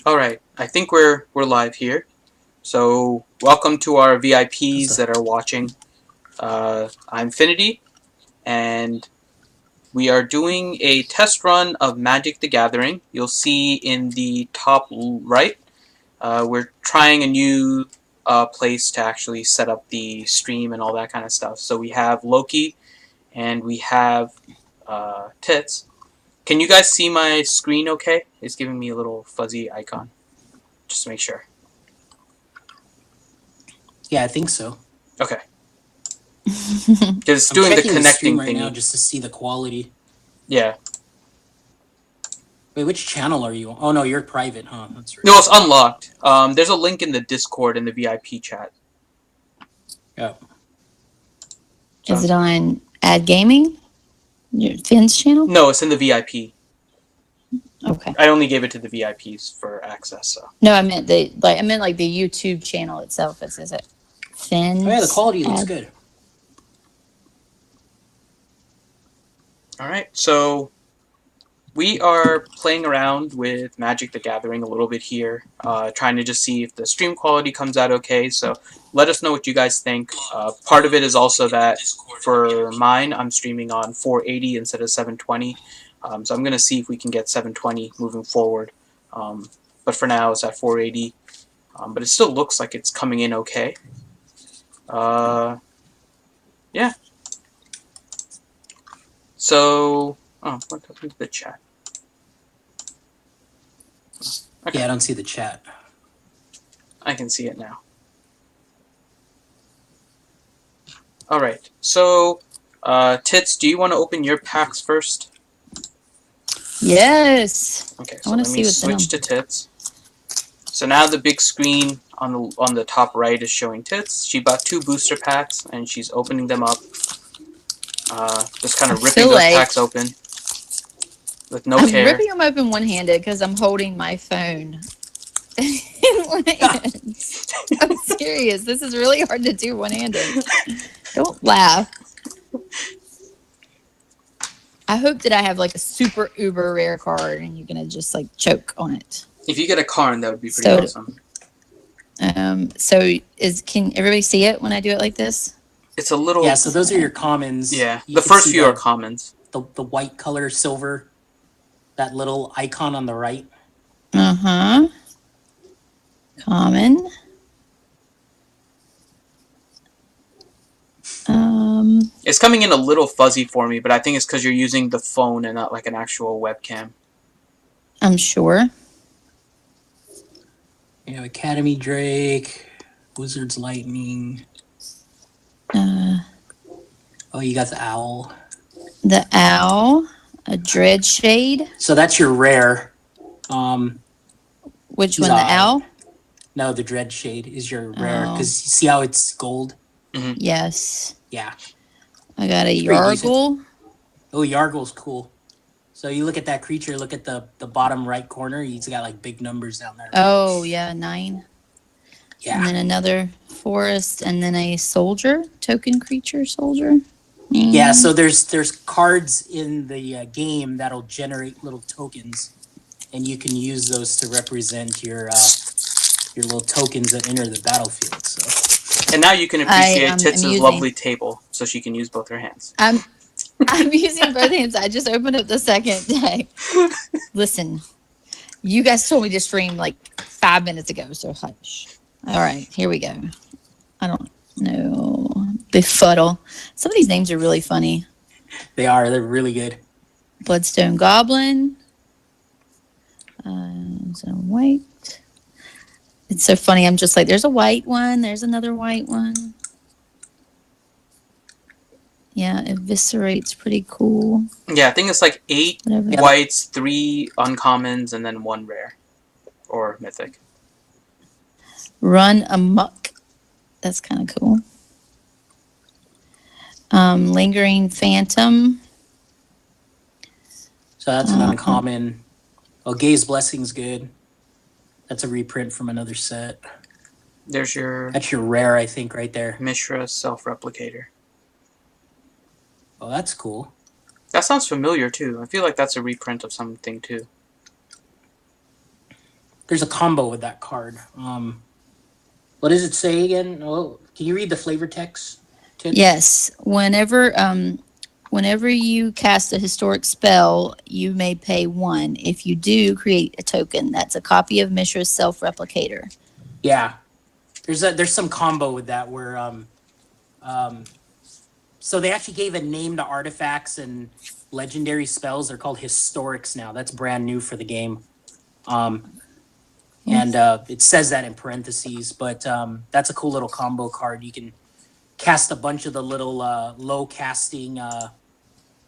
Alright, I think we're live here. So, welcome to our VIPs that are watching. I'm Finity, and we are doing a test run of Magic the Gathering. You'll see in the top right, we're trying a new place to actually set up the stream and all that kind of stuff. So we have Loki, and we have Tits. Can you guys see my screen okay? It's giving me a little fuzzy icon. Just to make sure. Yeah, I think so. Okay. Because it's doing the connecting right thingy. now just to see the quality. Yeah. Wait, which channel are you on? Oh, no, you're private, huh? That's right. No, it's unlocked. There's a link in the Discord in the VIP chat. Yeah. Is it on Ad Gaming? Your Finn's channel? No, it's in the VIP. Okay. I only gave it to the VIPs for access. So. No, I meant the YouTube channel itself. Is it Finn's? Oh yeah, the quality looks good. All right, so we are playing around with Magic the Gathering a little bit here, trying to just see if the stream quality comes out okay. So let us know what you guys think. Part of it is also that for mine, I'm streaming on 480 instead of 720. So I'm going to see if we can get 720 moving forward. But for now, it's at 480. But it still looks like it's coming in okay. Yeah. So, what is the chat? Okay. Yeah, I don't see the chat. I can see it now. Alright, so, Tits, do you want to open your packs first? Yes. Okay, so let me switch to Tits. So now the big screen on the top right is showing Tits. She bought 2 booster packs, and she's opening them up. Just kind of ripping those packs open with no care. I'm ripping them open one-handed because I'm holding my phone in one hand. I'm serious. This is really hard to do one-handed. Don't laugh. I hope that I have like a super uber rare card and you're gonna just like choke on it. If you get a Karn, that would be pretty awesome. Can everybody see it when I do it like this? It's a little... Yeah, so those are your commons. Yeah, the first few are commons. The white color silver, that little icon on the right. Uh-huh. Common. It's coming in a little fuzzy for me, but I think it's because you're using the phone and not like an actual webcam. I'm sure. You have Academy Drake, Wizard's Lightning. Oh, you got the Owl. The Owl, a Dread Shade. So that's your rare. Which one, the Owl? No, the Dread Shade is your rare, because you see how it's gold? Mm-hmm. Yes. Yeah. I got a Yargle. Oh, Yargle's cool. So you look at that creature, look at the bottom right corner, he's got like big numbers down there. Oh, yeah, 9. Yeah. And then another forest, and then a soldier, token creature soldier. Yeah, so there's cards in the game that'll generate little tokens, and you can use those to represent your little tokens that enter the battlefield. So. And now you can appreciate Tits' lovely table, so she can use both her hands. I'm using both hands. I just opened up the second day. Listen, you guys told me to stream like 5 minutes ago, so hush. All right, here we go. I don't know. Befuddle. Some of these names are really funny. They are. They're really good. Bloodstone Goblin. So white. It's so funny. I'm just like, there's a white one. There's another white one. Yeah, Eviscerate's pretty cool. Yeah, I think it's like 8 whites, 3 uncommons, and then 1 rare. Or mythic. Run Amok. That's kind of cool. Lingering Phantom. So that's an uncommon. Oh, Gaze Blessing's good. That's a reprint from another set. There's your... That's your rare, I think, right there. Mishra Self-Replicator. Oh, that's cool. That sounds familiar, too. I feel like that's a reprint of something, too. there's a combo with that card. What does it say again? Oh, can you read the flavor text? Yes. Whenever you cast a historic spell, you may pay 1. If you do, create a token. That's a copy of Mishra's Self-Replicator. Yeah, there's some combo with that where so they actually gave a name to artifacts and legendary spells. They're called historics now. That's brand new for the game. And it says that in parentheses, but that's a cool little combo card. You can cast a bunch of the little low casting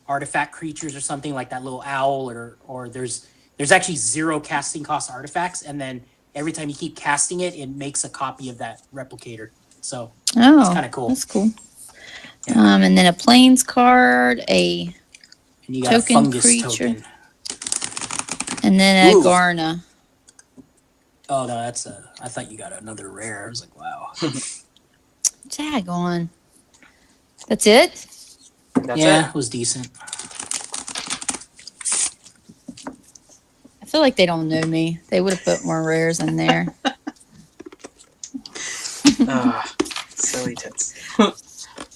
artifact creatures or something like that little owl, or there's actually 0 casting cost artifacts, and then every time you keep casting it, it makes a copy of that replicator. So it's kind of cool. That's cool. Yeah. And then a plains card, and you got token a fungus creature, token. And then a Garna. Oh no, that's I thought you got another rare. I was like, wow. Daggone. That's it? It was decent. I feel like they don't know me. They would have put more rares in there. Silly Tits.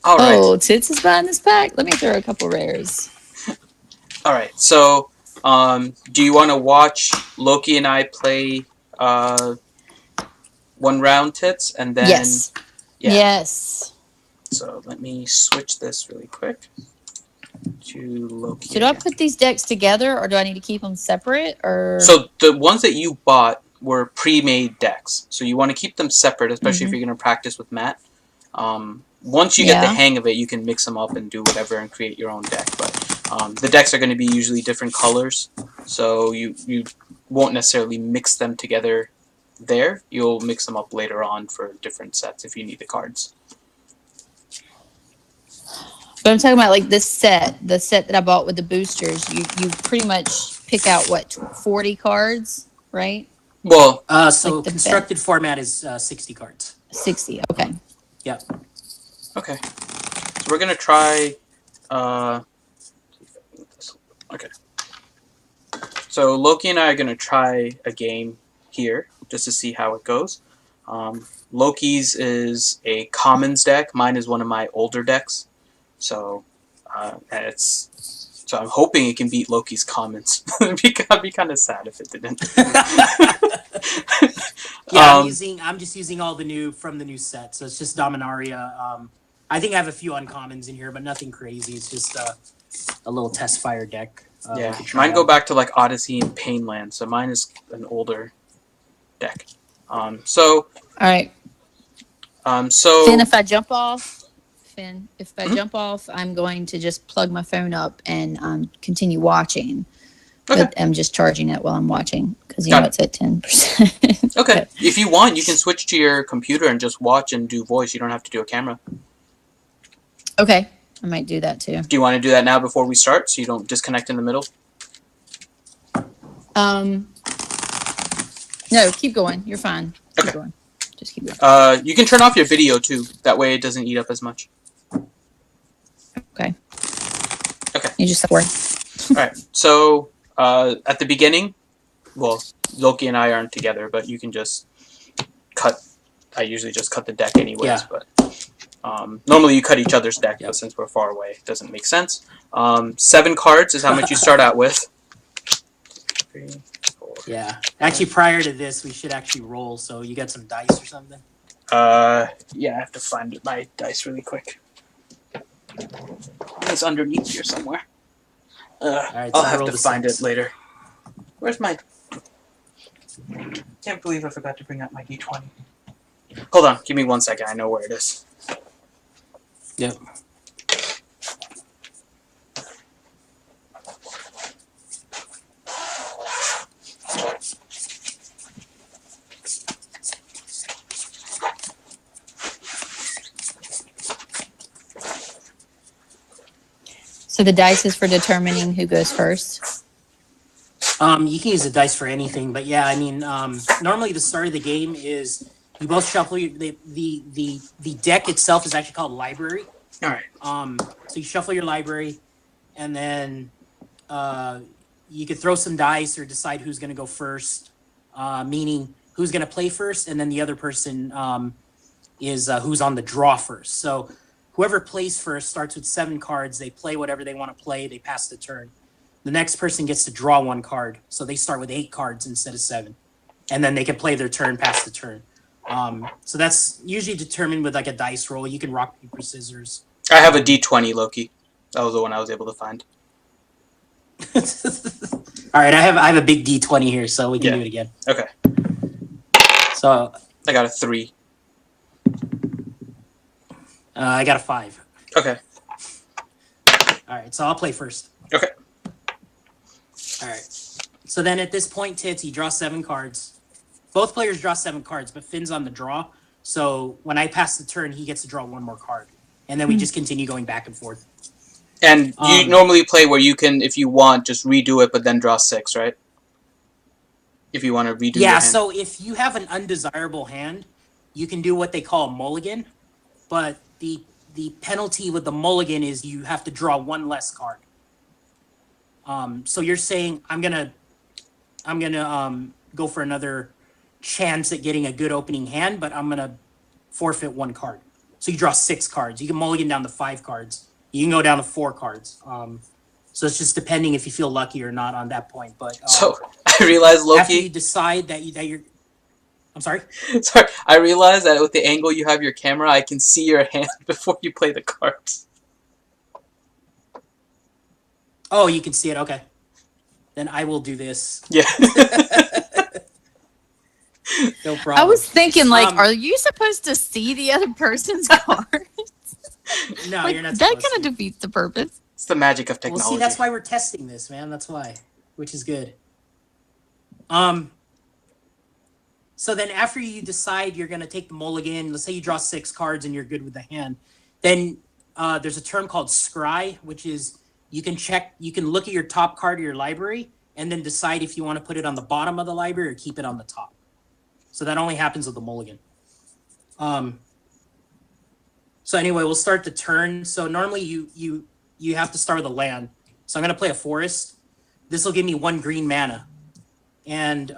All right. Oh, Tits is buying this pack? Let me throw a couple rares. All right. So, do you want to watch Loki and I play one round, Tits? And then... Yes. Yeah. Yes. So, let me switch this really quick to Loki. Should I put these decks together, or do I need to keep them separate? Or So, the ones that you bought were pre-made decks. So, you want to keep them separate, especially if you're going to practice with Matt. Once you get the hang of it, you can mix them up and do whatever and create your own deck. But the decks are going to be usually different colors, so you won't necessarily mix them together there. You'll mix them up later on for different sets if you need the cards. But I'm talking about like this set, the set that I bought with the boosters. You pretty much pick out, what, 40 cards, right? Well, so like constructed format is 60 cards. 60, okay. Yep. Okay. So we're going to try... okay. So Loki and I are going to try a game here, just to see how it goes. Loki's is a commons deck. Mine is one of my older decks. So, so I'm hoping it can beat Loki's commons. I'd be kind of sad if it didn't. Yeah, I'm just using all the new from the new set. So it's just Dominaria. I think I have a few uncommons in here, but nothing crazy. It's just a little test fire deck. Yeah, mine go back to like Odyssey and Painland. So mine is an older deck. So. All right. So. Finn, if I jump off, I'm going to just plug my phone up and continue watching. Okay. But I'm just charging it while I'm watching because you know it's at 10%. Okay. If you want, you can switch to your computer and just watch and do voice. You don't have to do a camera. Okay. I might do that too. Do you want to do that now before we start so you don't disconnect in the middle? No, keep going. You're fine. Okay. Keep going. Just keep going. You can turn off your video too. That way it doesn't eat up as much. Okay. Okay. You just worry. All right. So at the beginning, well, Loki and I aren't together, but you can just cut. I usually just cut the deck anyways, yeah. But normally you cut each other's deck, but since we're far away, it doesn't make sense. 7 cards is how much you start out with. 3, 4. Yeah. Actually, prior to this, we should actually roll. So you got some dice or something? Yeah, I have to find my dice really quick. It's underneath here somewhere. All right, so I'll have to find it later. Where's my... Can't believe I forgot to bring out my D20. Hold on, give me 1 second. I know where it is. Yep. So the dice is for determining who goes first? You can use the dice for anything, but yeah, I mean, normally the start of the game is you both shuffle the deck itself is actually called library. All right. So you shuffle your library, and then you could throw some dice or decide who's going to go first. meaning who's going to play first, and then the other person is who's on the draw first. So whoever plays first starts with 7 cards. They play whatever they want to play. They pass the turn. The next person gets to draw 1 card. So they start with 8 cards instead of 7. And then they can play their turn, pass the turn. So that's usually determined with like a dice roll. You can rock, paper, scissors. I have a D20, Loki. That was the one I was able to find. All right, I have a big D20 here, so we can do it again. Okay. So I got a 3. I got a 5. Okay. All right, so I'll play first. Okay. All right. So then at this point, Tits, you draw 7 cards. Both players draw 7 cards, but Finn's on the draw. So when I pass the turn, he gets to draw 1 more card. And then we just continue going back and forth. And you normally play where you can, if you want, just redo it, but then draw 6, right? If you want to redo your hand. So if you have an undesirable hand, you can do what they call a mulligan. But the penalty with the mulligan is you have to draw 1 less card. So you're saying I'm gonna go for another chance at getting a good opening hand, but I'm gonna forfeit 1 card. So you draw 6 cards. You can mulligan down to 5 cards. You can go down to 4 cards. So it's just depending if you feel lucky or not on that point. But so I realized, Loki, after you decide that you're, I'm sorry. Sorry, I realized that with the angle you have your camera, I can see your hand before you play the cards. Oh, you can see it. Okay, then I will do this. Yeah. No problem. I was thinking, like, are you supposed to see the other person's cards? No, like, you're not. That kind of defeats the purpose. It's the magic of technology. Well, see, that's why we're testing this, man. That's why, which is good. So then after you decide you're going to take the mulligan, let's say you draw 6 cards and you're good with the hand, then there's a term called scry, which is you can look at your top card of your library and then decide if you want to put it on the bottom of the library or keep it on the top. So that only happens with the mulligan. So anyway, we'll start the turn. So normally you have to start with a land. So I'm going to play a forest. This will give me 1 green mana. And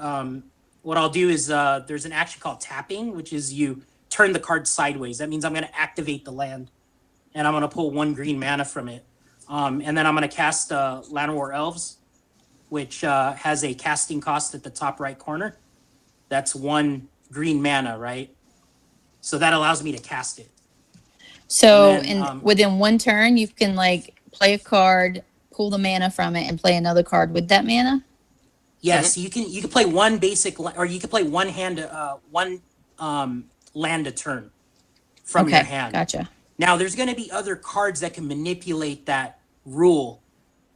what I'll do is there's an action called tapping, which is you turn the card sideways. That means I'm going to activate the land. And I'm going to pull 1 green mana from it. And then I'm going to cast Llanowar Elves, which has a casting cost at the top right corner. That's 1 green mana, right? So that allows me to cast it. So then, within 1 turn, you can like play a card, pull the mana from it, and play another card with that mana. Yes, you can play 1 basic, or you can play 1 hand, 1 land a turn from your hand. Gotcha. Now there's going to be other cards that can manipulate that rule,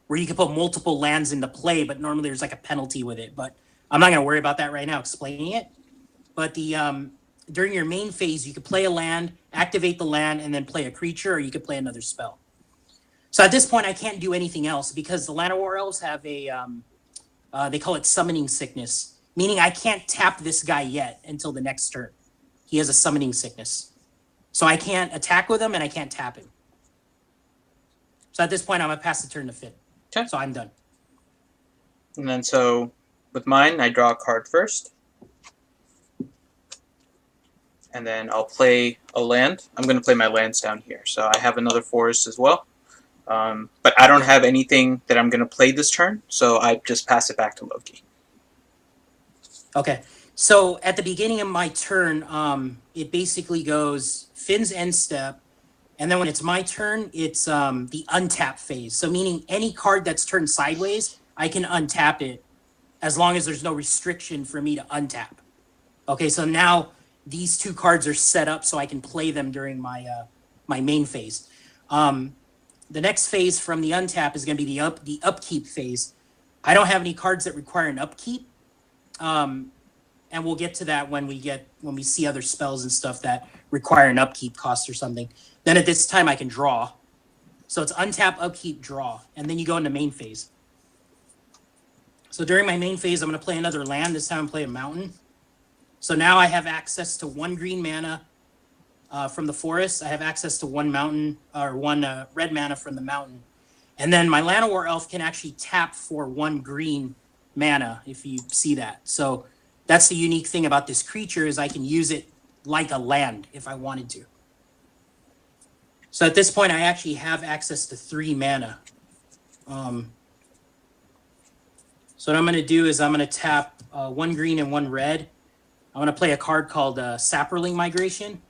where you can put multiple lands into play, but normally there's like a penalty with it. But I'm not going to worry about that right now, explaining it. But during your main phase, you could play a land, activate the land, and then play a creature, or you could play another spell. So at this point, I can't do anything else because the Llanowar Elves have a, they call it summoning sickness, meaning I can't tap this guy yet until the next turn. He has a summoning sickness. So I can't attack with him and I can't tap him. So at this point, I'm going to pass the turn to Finn. Okay. So I'm done. And then so with mine, I draw a card first. And then I'll play a land. I'm going to play my lands down here. So I have another forest as well. But I don't have anything that I'm going to play this turn. So I just pass it back to Loki. Okay. So at the beginning of my turn, it basically goes Finn's end step. And then when it's my turn, it's the untap phase. So meaning any card that's turned sideways, I can untap it as long as there's no restriction for me to untap. Okay, so now these 2 cards are set up so I can play them during my my main phase. The next phase from the untap is going to be the upkeep phase. I don't have any cards that require an upkeep. And we'll get to that when we see other spells and stuff that require an upkeep cost or something. Then at this time I can draw. So it's untap, upkeep, draw, and then you go into main phase. So during my main phase, I'm going to play another land. This time I'm playing a mountain. So now I have access to 1 green mana from the forest. I have access to 1 mountain or 1 red mana from the mountain. And then my Llanowar Elf can actually tap for 1 green mana if you see that. So that's the unique thing about this creature is I can use it like a land if I wanted to. So at this point, I actually have access to 3 mana. So what I'm going to do is I'm going to tap 1 green and 1 red. I'm going to play a card called Sapperling Migration.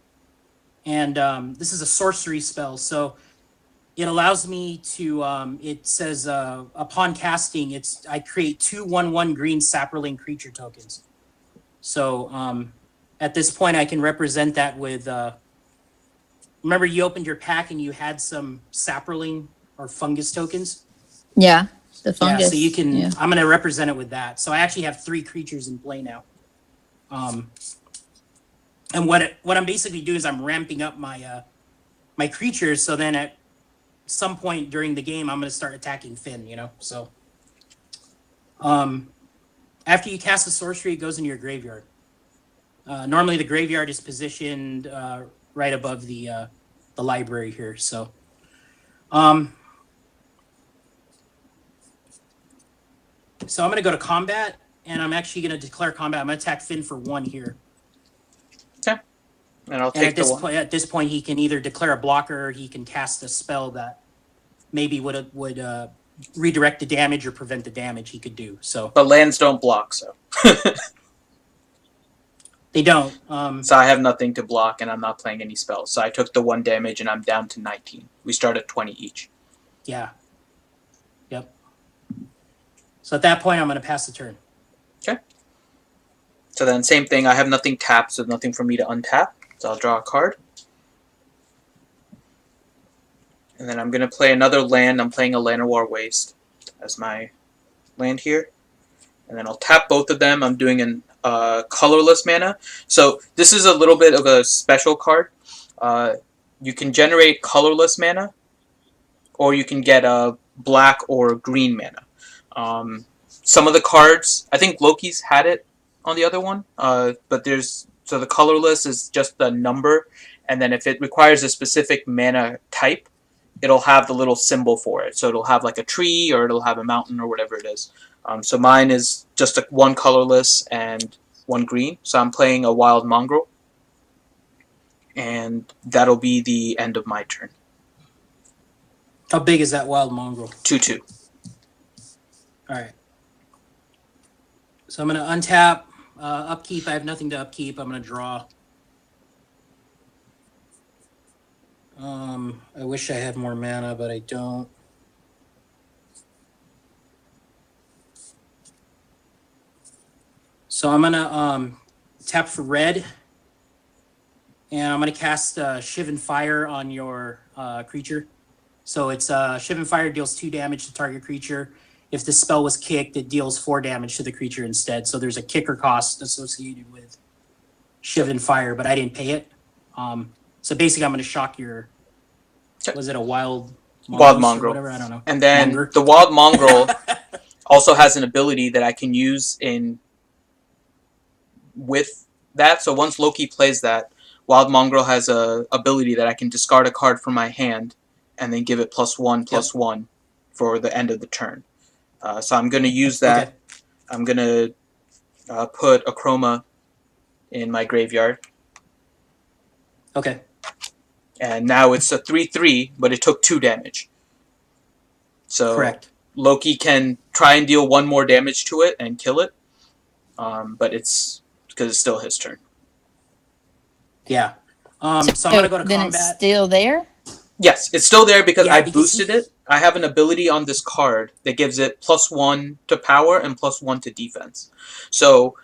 And this is a sorcery spell. So it allows me to, it says upon casting, I create 2 1/1 green Sapperling creature tokens. So at this point, I can represent that with, remember you opened your pack and you had some Sapperling or fungus tokens? Yeah, the fungus. Yeah, so you can, Yeah. I'm going to represent it with that. So I actually have 3 creatures in play now. And what I'm basically doing is I'm ramping up my my creatures, so then at some point during the game, I'm going to start attacking Finn, you know? So after you cast a sorcery, it goes into your graveyard. Normally the graveyard is positioned right above the library here, so... So I'm going to go to combat, and I'm actually going to declare combat. I'm going to attack Finn for 1 here. Okay. And I'll take at this point, he can either declare a blocker or he can cast a spell that maybe would redirect the damage or prevent the damage he could do. So, but lands don't block, so. They don't. So I have nothing to block, and I'm not playing any spells. So I took the 1 damage, and I'm down to 19. We start at 20 each. Yeah. Yep. So at that point, I'm going to pass the turn. Okay. So then same thing. I have nothing tapped, so nothing for me to untap. So I'll draw a card. And then I'm going to play another land. I'm playing a Llanowar Waste as my land here. And then I'll tap both of them. I'm doing an colorless mana. So this is a little bit of a special card. You can generate colorless mana, or you can get a black or green mana. Some of the cards, I think Loki's had it on the other one, but so the colorless is just the number, and then if it requires a specific mana type, it'll have the little symbol for it. So it'll have like a tree, or it'll have a mountain, or whatever it is. So mine is just 1 colorless and 1 green. So I'm playing a Wild Mongrel, and that'll be the end of my turn. How big is that Wild Mongrel? 2/2. All right. So I'm going to untap. Upkeep, I have nothing to upkeep. I'm going to draw. I wish I had more mana, but I don't. So I'm going to tap for red. And I'm going to cast Shivan Fire on your creature. So it's Shivan Fire deals 2 damage to target creature. If the spell was kicked, it deals 4 damage to the creature instead. So there's a kicker cost associated with Shivan Fire, but I didn't pay it. So basically, I'm going to shock your... Was it a Wild Mongrel? Whatever, I don't know. And then the Wild Mongrel also has an ability that I can use with that. So once Loki plays that, Wild Mongrel has a ability that I can discard a card from my hand and then give it +1/+1 for the end of the turn. So I'm going to use that. Okay. I'm going to put a Chroma in my graveyard. Okay. And now it's a 3/3, but it took 2 damage. So correct. Loki can try and deal 1 more damage to it and kill it. But it's because it's still his turn. Yeah. So I'm going to go to then combat. It's still there? Yes, it's still there because I boosted it. I have an ability on this card that gives it +1 to power and +1 to defense. So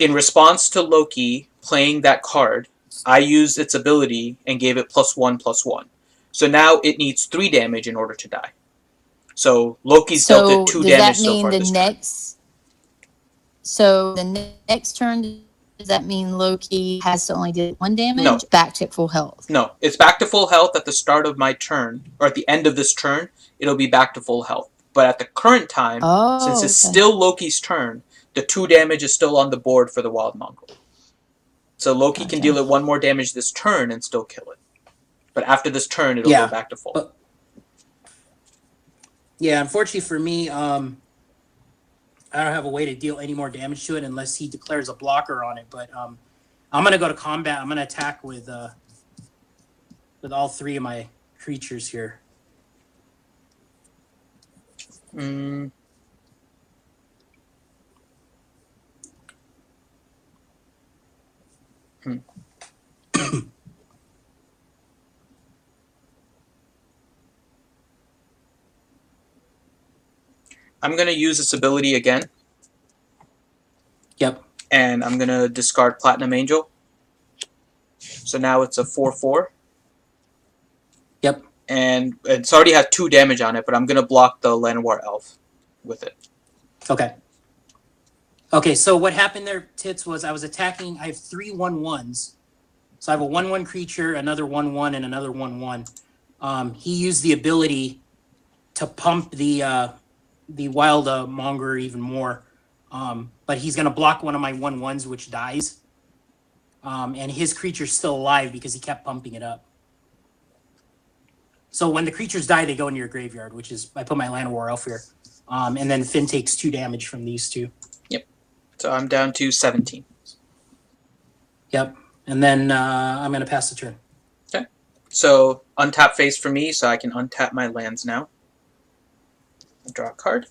in response to Loki playing that card, I used its ability and gave it +1/+1. So now it needs 3 damage in order to die. So Loki's dealt it 2 damage so far this turn. So the next turn, does that mean Loki has to only do 1 damage? No. Back to full health? No. It's back to full health at the start of my turn, or at the end of this turn, it'll be back to full health. But at the current time, since it's still Loki's turn, the 2 damage is still on the board for the Wild Mongrel. So Loki can deal it 1 more damage this turn and still kill it. But after this turn, it'll go back to full. Yeah, unfortunately for me, I don't have a way to deal any more damage to it unless he declares a blocker on it. But I'm gonna go to combat. I'm gonna attack with all three of my creatures here. Mm. I'm going to use this ability again. Yep. And I'm going to discard Platinum Angel. So now it's a 4/4. Yep. And it's already has 2 damage on it, but I'm going to block the Llanowar Elf with it. Okay. Okay, so what happened there, Tits, was I was attacking. I have 3 1/1s. So I have a 1/1 creature, another 1/1, and another 1/1. He used the ability to pump the wild monger even more. But he's going to block one of my 1/1s, which dies. And his creature's still alive because he kept pumping it up. So when the creatures die, they go into your graveyard, which is, I put my Llanowar Elf here. And then Finn takes 2 damage from these 2. Yep. So I'm down to 17. Yep. And then I'm going to pass the turn. Okay. So untap phase for me, so I can untap my lands now. Draw a card.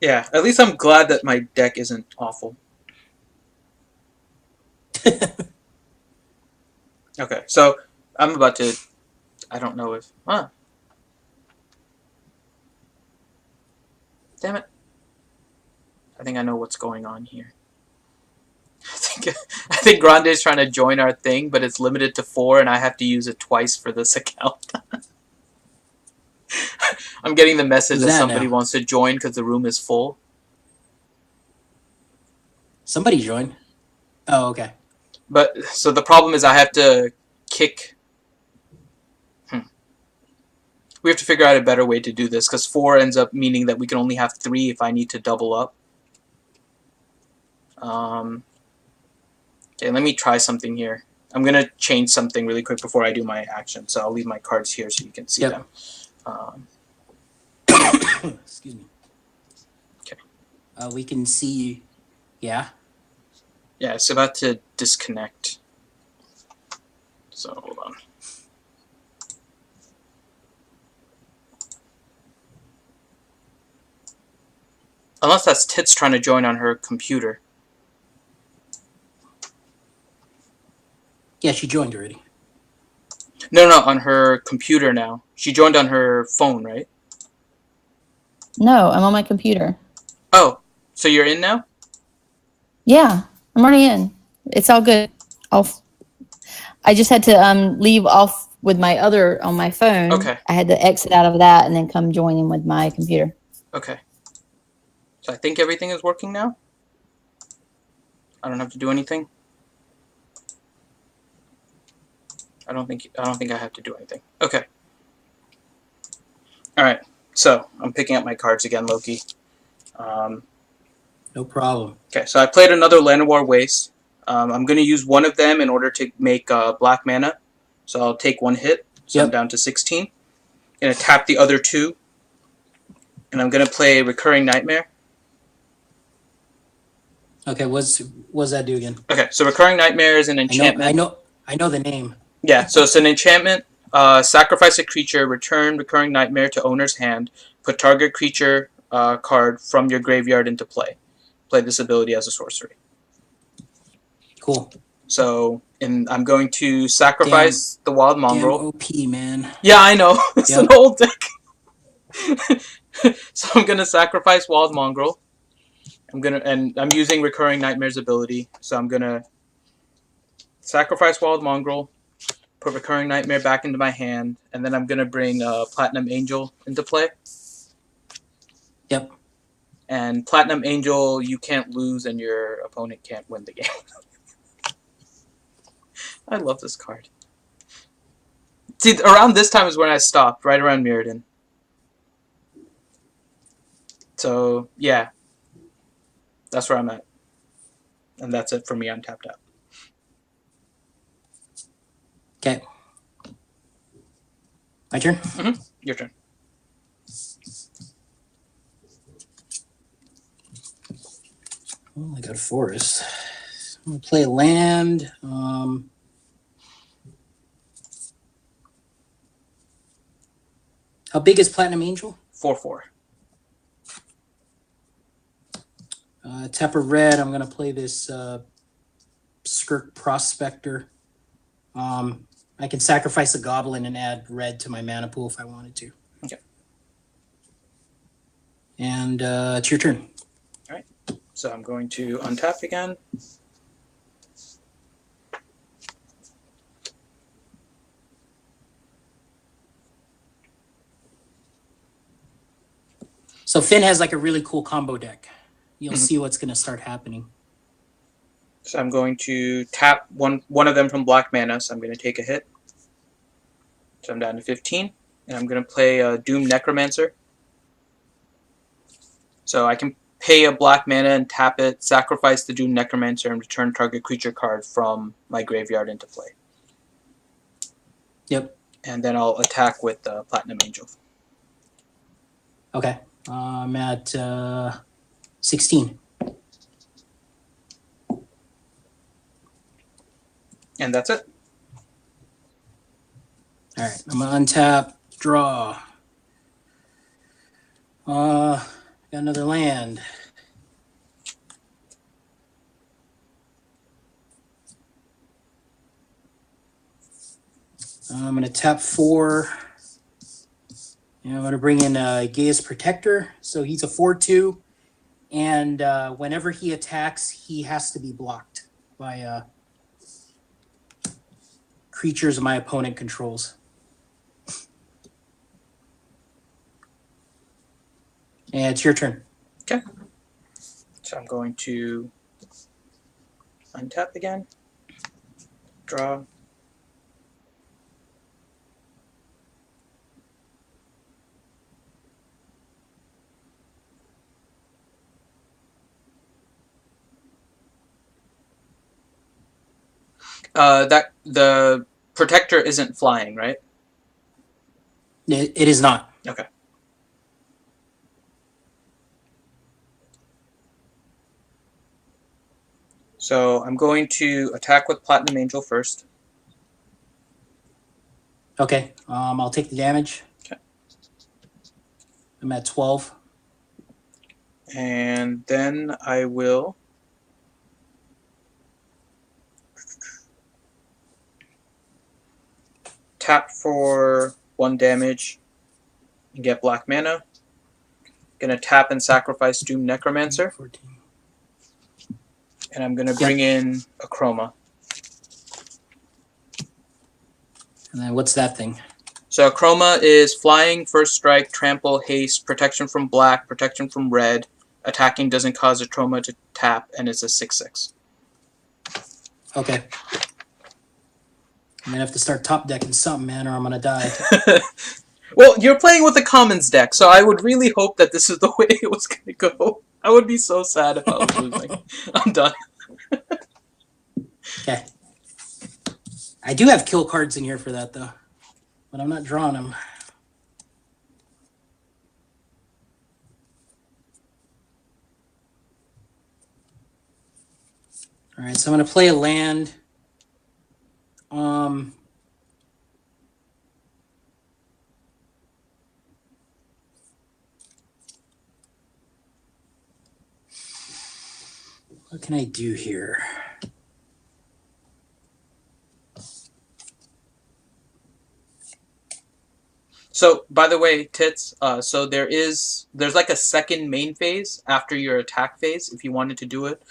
Yeah, at least I'm glad that my deck isn't awful. Okay, so I'm about to... I don't know if... Damn it. I think I know what's going on here. I think Grande's trying to join our thing, but it's limited to 4, and I have to use it twice for this account. I'm getting the message that somebody wants to join because the room is full. Somebody joined. Oh, okay. But so the problem is I have to kick. We have to figure out a better way to do this because 4 ends up meaning that we can only have 3 if I need to double up. Okay, let me try something here. I'm gonna change something really quick before I do my action, so I'll leave my cards here so you can see them. Excuse me. Okay. We can see. Yeah. Yeah, it's about to disconnect. So hold on. Unless that's Tits trying to join on her computer. Yeah, she joined already. No, on her computer now. She joined on her phone, right? No, I'm on my computer. Oh, so you're in now? Yeah, I'm already in. It's all good. I just had to leave off with my other on my phone. Okay. I had to exit out of that and then come join in with my computer. Okay. So I think everything is working now. I don't have to do anything. I don't think I have to do anything. Okay. All right. So I'm picking up my cards again, Loki. No problem. Okay. So I played another Llanowar Waste. I'm going to use one of them in order to make black mana. So I'll take 1 hit. So I'm down to 16. I'm going to tap the other 2. And I'm going to play Recurring Nightmare. Okay, what's that do again? Okay, so Recurring Nightmare is an enchantment. I know the name. Yeah, so it's an enchantment. Sacrifice a creature, return Recurring Nightmare to owner's hand, put target creature card from your graveyard into play. Play this ability as a sorcery. Cool. So I'm going to sacrifice the Wild Mongrel. Damn OP, man. Yeah, I know. It's an old deck. So I'm going to sacrifice Wild Mongrel. I'm using Recurring Nightmare's ability. So I'm going to sacrifice Wild Mongrel, put Recurring Nightmare back into my hand, and then I'm going to bring Platinum Angel into play. Yep. And Platinum Angel, you can't lose and your opponent can't win the game. I love this card. See, around this time is when I stopped, right around Mirrodin. So, yeah. That's where I'm at. And that's it for me. I'm tapped out. Okay. My turn? Your turn. Well, I got a forest. I'm going to play a land. How big is Platinum Angel? 4/4. Tap a red. I'm going to play this Skirk Prospector. I can sacrifice a goblin and add red to my mana pool if I wanted to. Okay. And it's your turn. All right. So I'm going to untap again. So Finn has like a really cool combo deck. You'll see what's going to start happening. So I'm going to tap one of them from black mana, so I'm going to take a hit. So I'm down to 15, and I'm going to play a Doom Necromancer. So I can pay a black mana and tap it, sacrifice the Doom Necromancer, and return target creature card from my graveyard into play. Yep. And then I'll attack with the Platinum Angel. Okay. I'm at 16. And that's it. All right. I'm going to untap, draw. Got another land. I'm going to tap 4. And I'm going to bring in Gaia's Protector. So he's a 4/2. And whenever he attacks, he has to be blocked by creatures my opponent controls. And it's your turn. Okay. So I'm going to untap again. Draw. That the protector isn't flying, right? It is not. Okay. So I'm going to attack with Platinum Angel first. Okay. I'll take the damage. Okay. I'm at 12. And then I will tap for 1 damage and get black mana. Gonna tap and sacrifice Doom Necromancer. 14. And I'm gonna bring in a Chroma. And then what's that thing? So Chroma is flying, first strike, trample, haste, protection from black, protection from red. Attacking doesn't cause a Chroma to tap, and it's a 6/6. Okay. I'm going to have to start top decking something, man, or I'm going to die. Well, you're playing with a commons deck, so I would really hope that this is the way it was going to go. I would be so sad if I was losing. I'm done. Okay. I do have kill cards in here for that, though. But I'm not drawing them. All right, so I'm going to play a land. What can I do here? So, by the way, Tits, so there's like a second main phase after your attack phase if you wanted to do it.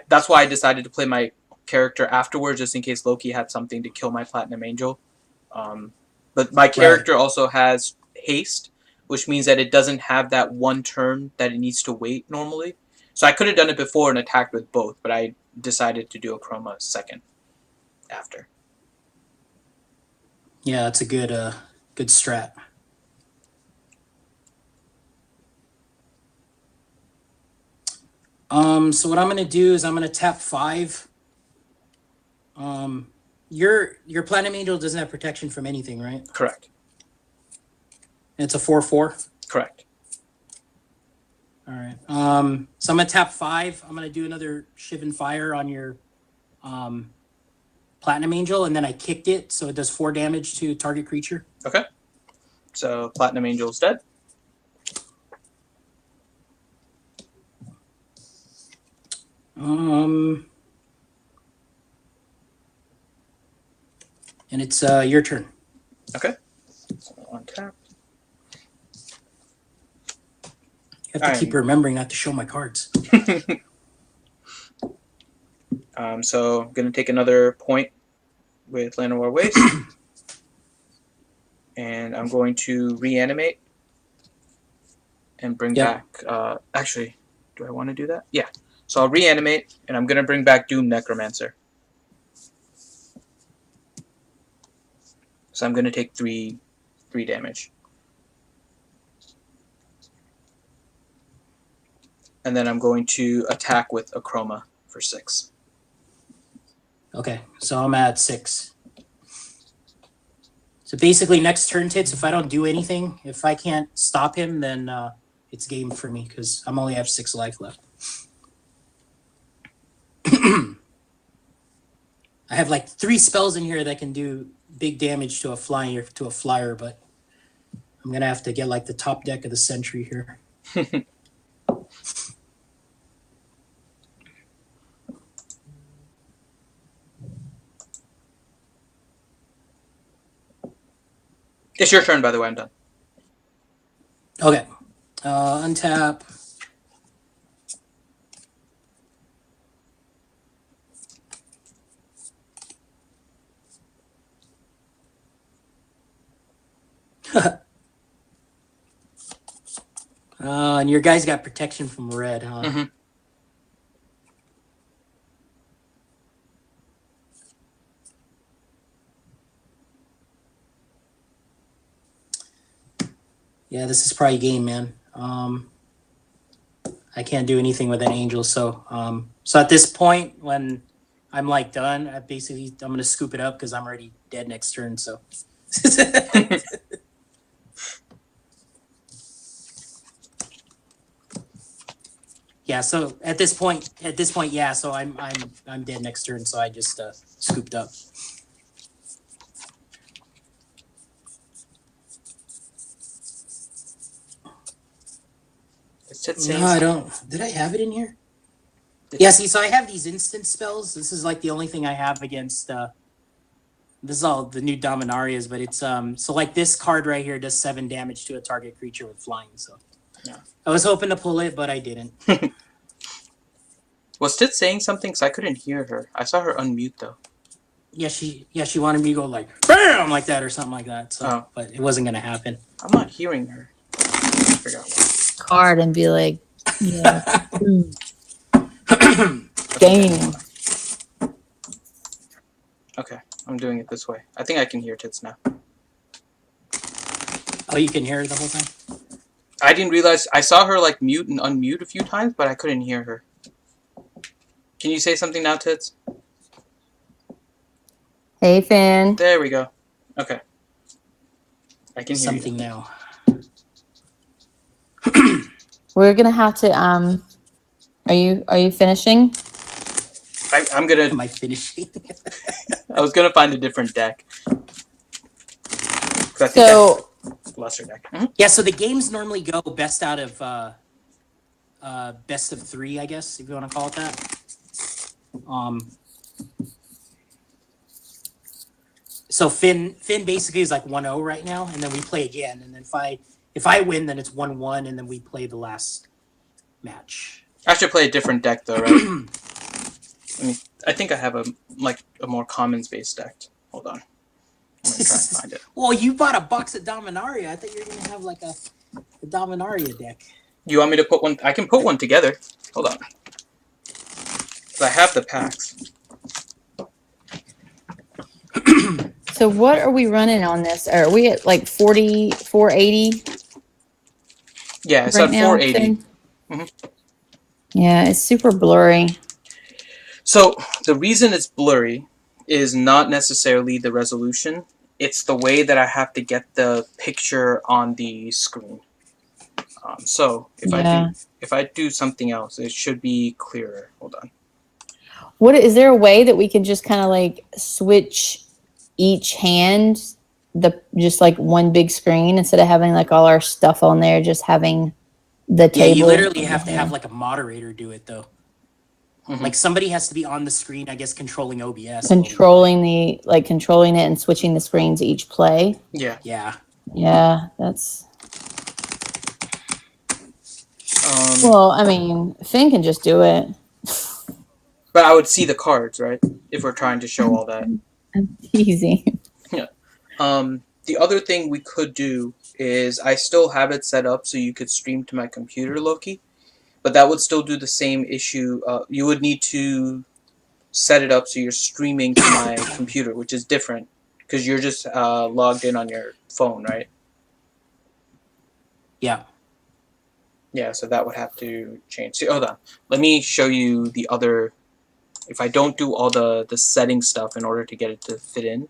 That's why I decided to play my character afterwards, just in case Loki had something to kill my Platinum Angel. But my character also has haste, which means that it doesn't have that one turn that it needs to wait normally. So I could have done it before and attacked with both, but I decided to do a Chroma second after. Yeah, it's a good strat. So what I'm going to do is I'm going to tap 5. your Platinum Angel doesn't have protection from anything, right? Correct. And it's a 4/4. Correct. All right. So I'm gonna tap 5. I'm gonna do another Shivan Fire on your Platinum Angel, and then I kicked it, so it does 4 damage to target creature. Okay. So Platinum Angel's dead. And it's your turn. Okay. So untap. I have to keep remembering not to show my cards. So I'm going to take another point with Llanowar Waste. And I'm going to reanimate and bring back... actually, do I want to do that? Yeah. So I'll reanimate, and I'm going to bring back Doom Necromancer. So I'm going to take 3 damage. And then I'm going to attack with Acroma for 6. Okay, so I'm at 6. So basically, next turn, Tits, if I don't do anything, if I can't stop him, then it's game for me, because I'm only have 6 life left. I have like 3 spells in here that can do big damage to a flyer, but I'm going to have to get like the top deck of the Sentry here. It's your turn, by the way. I'm done. Okay. Untap. And your guys got protection from red, huh? Mm-hmm. Yeah, this is probably game, man. I can't do anything with an angel, so at this point, when I'm like done, I'm gonna scoop it up because I'm already dead next turn. So. Yeah, so at this point, yeah. So I'm dead next turn, so I just scooped up. No, I don't. Did I have it in here? Yeah, see, so I have these instant spells. This is like the only thing I have against. This is all the new Dominarias, but it's so like this card right here does 7 damage to a target creature with flying. So yeah, I was hoping to pull it, but I didn't. Was Tit saying something? Because I couldn't hear her. I saw her unmute though. Yeah, she wanted me to go like BAM like that or something like that. So, but it wasn't gonna happen. I'm not hearing her. I forgot what. Card and be like, yeah. Game. Okay, I'm doing it this way. I think I can hear Tits now. Oh, you can hear her the whole time? I didn't realize. I saw her like mute and unmute a few times, but I couldn't hear her. Can you say something now, Tits? Hey, Finn. There we go. Okay. I can hear something you now. We're gonna have to. Are you finishing? I'm gonna. Am I finishing? I was gonna find a different deck. So lesser deck. Yeah. So the games normally go best out of best of 3, I guess, if you want to call it that. So Finn basically is like 1-0 right now, and then we play again, and then if I win, then it's 1-1, and then we play the last match. I should play a different deck though, right? I think I have a more commons based deck. Hold on. I'm gonna try and find it. Well, you bought a box of Dominaria. I thought you were gonna have like a Dominaria deck. You want me to put one? I can put one together. Hold on. I have the packs. So what are we running on this? Are we at like 480? Yeah, it's right at 480. Mm-hmm. Yeah, it's super blurry. So the reason it's blurry is not necessarily the resolution. It's the way that I have to get the picture on the screen. So if I do something else, it should be clearer. Hold on. What is there a way that we can just kind of like switch each hand, just like one big screen instead of having like all our stuff on there, just having the table? Yeah, you literally have to have like a moderator do it though. Like somebody has to be on the screen, I guess, controlling OBS. Controlling it and switching the screens each play. Yeah. Yeah, that's. Well, I mean, Finn can just do it. But I would see the cards, right? If we're trying to show all that. Easy. Yeah. The other thing we could do is I still have it set up so you could stream to my computer, Loki. But that would still do the same issue. You would need to set it up so you're streaming to my computer, which is different because you're just logged in on your phone, right? Yeah. Yeah, so that would have to change. See, hold on. Let me show you the other. If I don't do all the setting stuff in order to get it to fit in.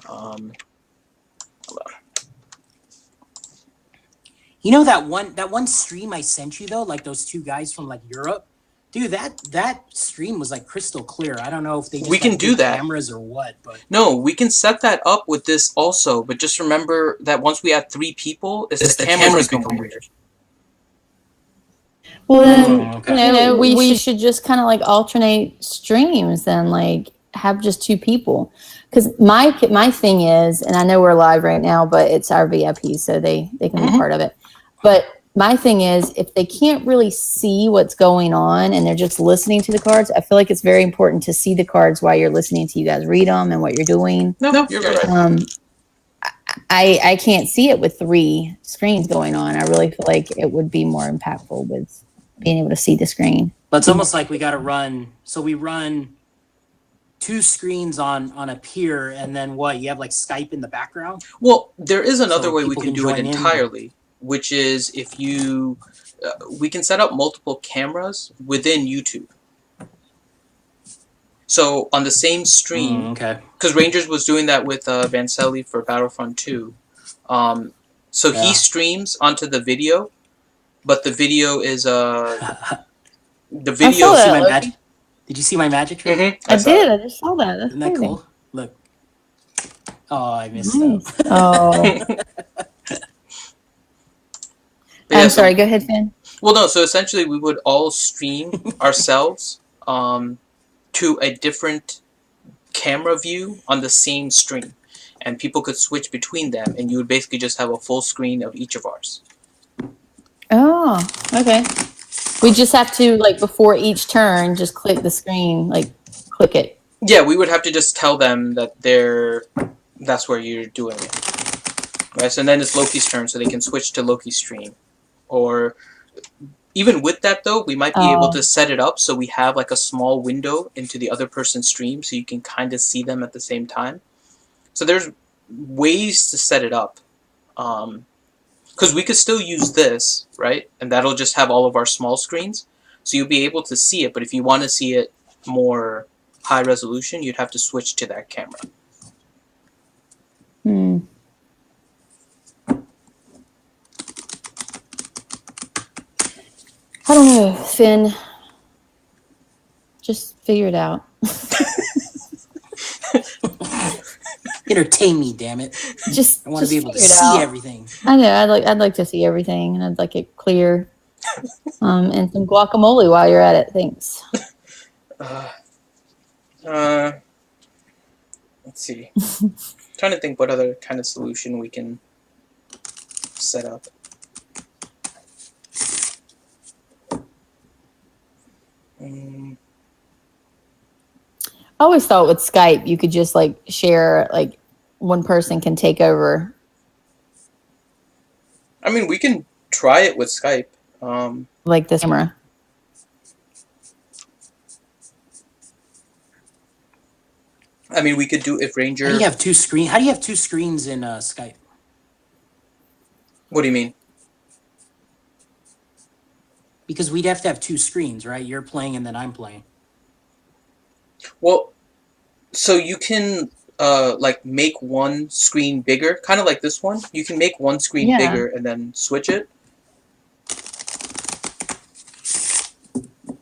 Hold on. You know that one stream I sent you though, like those two guys from like Europe, dude. That stream was like crystal clear. I don't know if they just we can do that cameras or what, but no, we can set that up with this also. But just remember that once we add 3 people, it's the cameras become weird. Well, then, we should just kind of like alternate streams and like have just 2 people. Because my thing is, and I know we're live right now, but it's our VIP, so they can be part of it. But my thing is, if they can't really see what's going on and they're just listening to the cards, I feel like it's very important to see the cards while you're listening to you guys read them and what you're doing. No, you're right. I can't see it with 3 screens going on. I really feel like it would be more impactful with being able to see the screen. But it's almost like we got to run. So we run 2 screens on a pier, and then what? You have like Skype in the background? Well, there is another way we can do it entirely, which is if you, we can set up multiple cameras within YouTube. So on the same stream, because Rangers was doing that with Vancelli for Battlefront 2. So he streams onto the video, but the video is the video. Did you see my magic trick? Mm-hmm. I did. I just saw that. That's Isn't that crazy. cool? Look. Oh, I missed that. Oh. I'm sorry. Go ahead, Finn. Well, no. So essentially, we would all stream ourselves to a different camera view on the same stream, and people could switch between them, and you would basically just have a full screen of each of ours. Oh, okay. We just have to, like, before each turn, just click the screen, like, click it. Yeah, we would have to just tell them that that's where you're doing it. Right, so then it's Loki's turn, so they can switch to Loki's stream. Or even with that, though, we might be able to set it up so we have, like, a small window into the other person's stream so you can kind of see them at the same time. So there's ways to set it up. Because we could still use this, right? And that'll just have all of our small screens. So you'll be able to see it, but if you want to see it more high resolution, you'd have to switch to that camera. I don't know, Finn. Just figure it out. Entertain me, damn it! I want to be able to see everything. I know. I'd like to see everything, and I'd like it clear. And some guacamole while you're at it. Thanks. Let's see. Trying to think what other kind of solution we can set up. I always thought with Skype you could just like share, like one person can take over. I mean, we can try it with Skype. Like this camera. I mean, we could do if Ranger. How do you have 2 screens? How do you have 2 screens in Skype? What do you mean? Because we'd have to have 2 screens, right? You're playing and then I'm playing. Well, So you can like make one screen bigger, kind of like this one. You can make one screen Yeah. bigger and then switch it.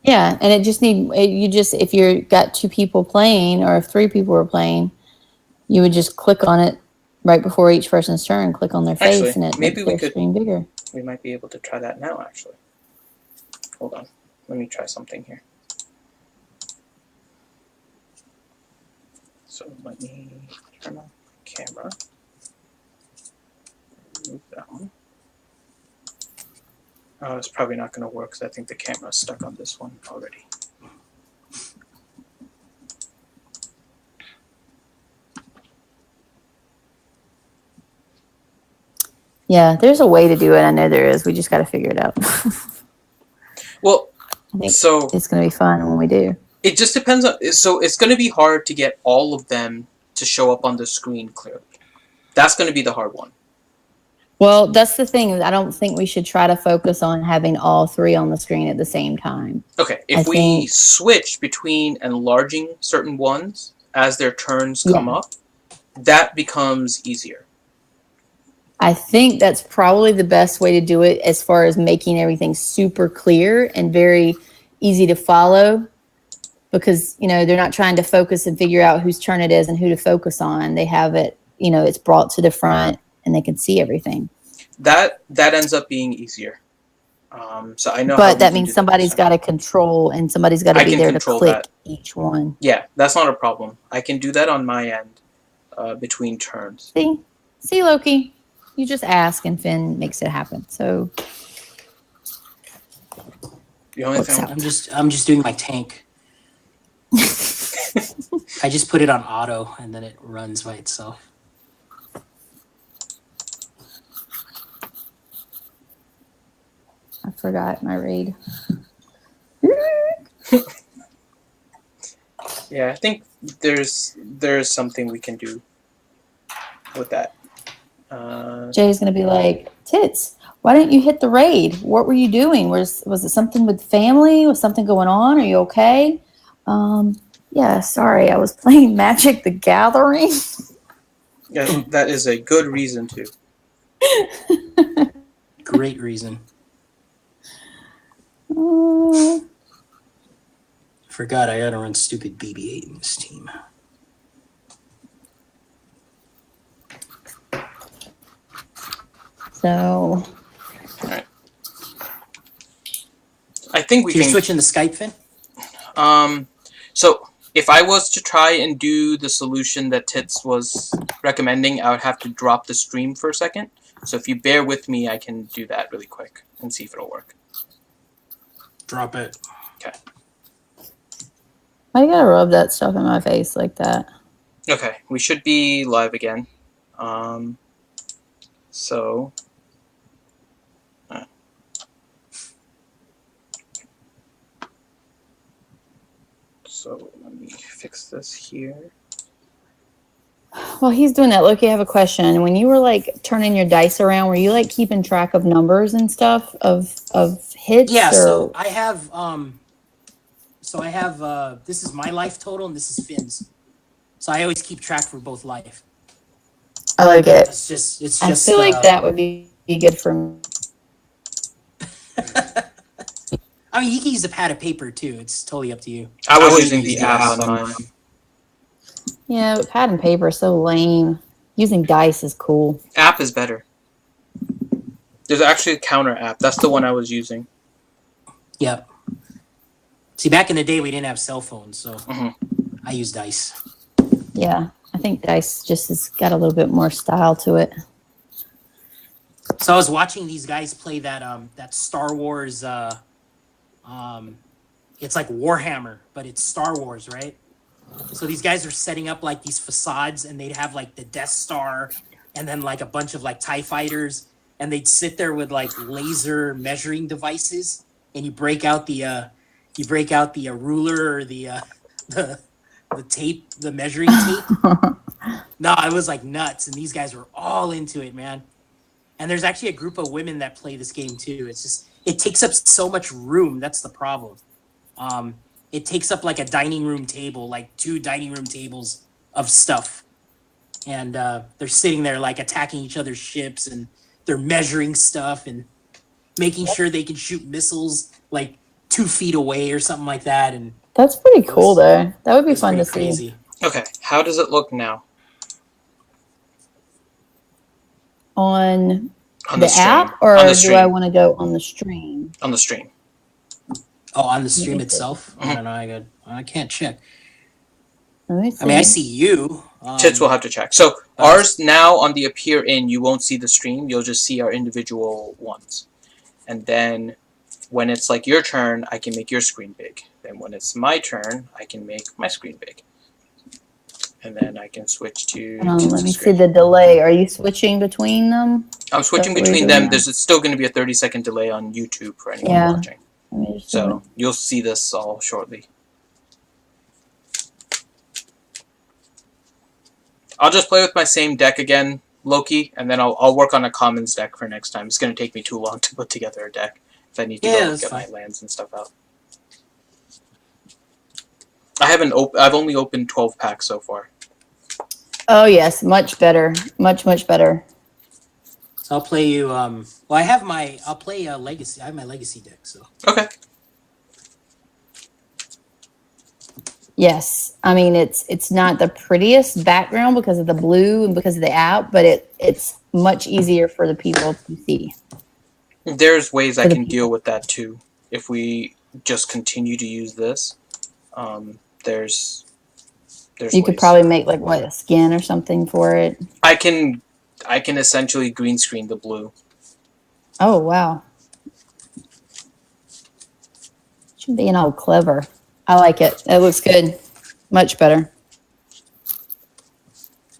Yeah, and it just if you're got 2 people playing or if 3 people are playing, you would just click on it right before each person's turn, click on their face, Actually, and it maybe makes we their could. screen bigger. We might be able to try that now. Actually, hold on. Let me try something here. So let me turn on camera. Move that one. Oh, it's probably not going to work because I think the camera's stuck on this one already. Yeah, there's a way to do it. I know there is. We just got to figure it out. Well, I think so it's going to be fun when we do. it just depends on. So it's going to be hard to get all of them to show up on the screen clearly. That's going to be the hard one. Well, that's the thing. I don't think we should try to focus on having all 3 on the screen at the same time. Okay, if we switch between enlarging certain ones as their turns come up, that becomes easier. I think that's probably the best way to do it as far as making everything super clear and very easy to follow, because, they're not trying to focus and figure out whose turn it is and who to focus on. They have it, it's brought to the front and they can see everything. That ends up being easier. So I know. But that means somebody's got to control and somebody's got to be there to click each one. Yeah, that's not a problem. I can do that on my end between turns. See, Loki, you just ask and Finn makes it happen. So the only thing I'm just doing my tank. I just put it on auto and then it runs by itself. I forgot my raid. Yeah, I think there's something we can do with that. Jay's gonna be like, Tits, why didn't you hit the raid? What were you doing? Was it something with family? Was something going on? Are you okay? Yeah, sorry, I was playing Magic the Gathering. Yeah, that is a good reason to. Great reason. Forgot I gotta run stupid BB-8 in this team. So, all right. I think we You're can. switching the Skype, Finn? So if I was to try and do the solution that Tits was recommending, I would have to drop the stream for a second. So if you bear with me, I can do that really quick and see if it'll work. Drop it. Okay. why you gotta rub that stuff in my face like that? Okay, we should be live again. So. So let me fix this here. While he's doing that, Loki, I have a question. When you were like turning your dice around, were you like keeping track of numbers and stuff of hits? Yeah, or... so I have this is my life total and this is Finn's. So I always keep track for both life. I like it. It's just I feel like that would be good for me. I mean, you can use a pad of paper too. It's totally up to you. I was using the app on mine. Yeah, but pad and paper is so lame. Using dice is cool. App is better. There's actually a counter app. That's the one I was using. Yep. See, back in the day, we didn't have cell phones, so I use dice. Yeah, I think dice just has got a little bit more style to it. So I was watching these guys play that Star Wars. It's like Warhammer, but it's Star Wars, right? So these guys are setting up like these facades, and they'd have like the Death Star, and then like a bunch of like TIE fighters, and they'd sit there with like laser measuring devices, and you break out the ruler or the tape, the measuring tape. No, it was like nuts, and these guys were all into it, man. And there's actually a group of women that play this game too. It's just, it takes up so much room. That's the problem. It takes up like a dining room table, like 2 dining room tables of stuff. And they're sitting there like attacking each other's ships, and they're measuring stuff and making sure they can shoot missiles like 2 feet away or something like that. And That's pretty cool, though. That would be fun to crazy. see. Okay, how does it look now? On On the stream. app, or On the do stream. I want to go on the stream? On the stream. Oh, on the stream Let me see. itself? I don't know. I can't check. Let me see. I mean, I see you. Tits will have to check. So ours now on the appear in, you won't see the stream. You'll just see our individual ones. And then when it's like your turn, I can make your screen big. Then when it's my turn, I can make my screen big. And then I can switch to let me see screen. the delay. Are you switching between them? I'm switching That's what between we're them. doing There's still going to be a 30-second delay on YouTube for anyone Yeah. watching. Let me just So you'll see this all shortly. I'll just play with my same deck again, Loki, and then I'll work on a commons deck for next time. It's going to take me too long to put together a deck if I need to go get my lands and stuff out. I've only opened 12 packs so far. Oh yes, much better, much better. So I'll play you. Well, I'll play Legacy. I have my Legacy deck. So Okay. Yes, I mean it's not the prettiest background because of the blue and because of the app, but it's much easier for the people to see. There's ways I can deal with that too. If we just continue to use this, there's you could ways. probably make like what, a skin or something for it. I can essentially green screen the blue. Oh wow, should being all clever. I like it. It looks good, much better.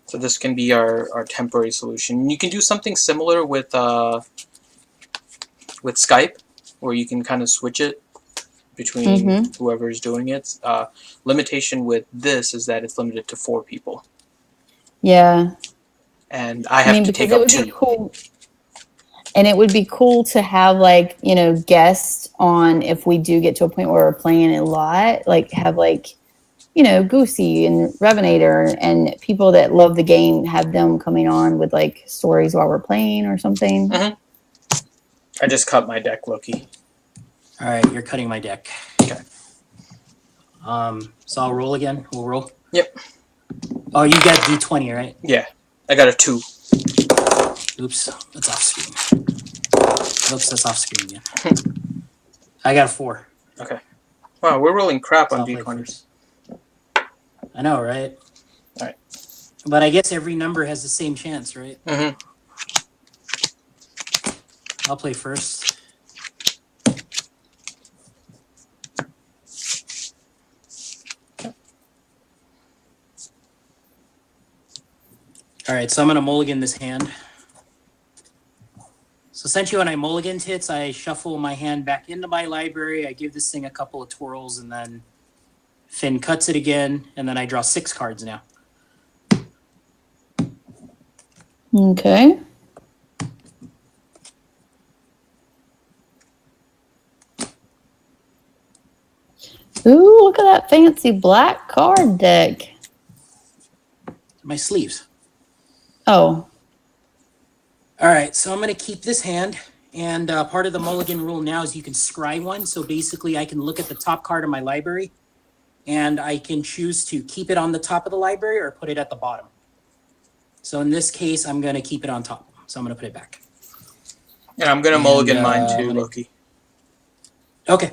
So this can be our temporary solution. You can do something similar with Skype, where you can kind of switch it between whoever's doing it. Limitation with this is that it's limited to 4 people. Yeah. And I have to take up 2. Cool. And it would be cool to have like, guests on if we do get to a point where we're playing a lot, like have like, Goosey and Revenator and people that love the game, have them coming on with like stories while we're playing or something. I just cut my deck, Loki. all right, you're cutting my deck. Okay. So I'll roll again. We'll roll. Yep. Oh, you got D20, right? Yeah. I got a 2. Oops, that's off screen. Oops, that's off screen again. I got a 4. Okay. Wow, we're rolling crap So on I'll play D20s. first. I know, right? All right. But I guess every number has the same chance, right? I'll play first. All right, so I'm going to mulligan this hand. So essentially when I mulligan hits, I shuffle my hand back into my library. I give this thing a couple of twirls, and then Finn cuts it again, and then I draw 6 cards now. Okay. Ooh, look at that fancy black card deck. My sleeves. Oh. All right, so I'm going to keep this hand, and part of the mulligan rule now is you can scry one. So basically I can look at the top card of my library, and I can choose to keep it on the top of the library or put it at the bottom. So in this case, I'm going to keep it on top. So I'm going to put it back. Yeah, I'm going to mulligan mine too, Loki. Okay.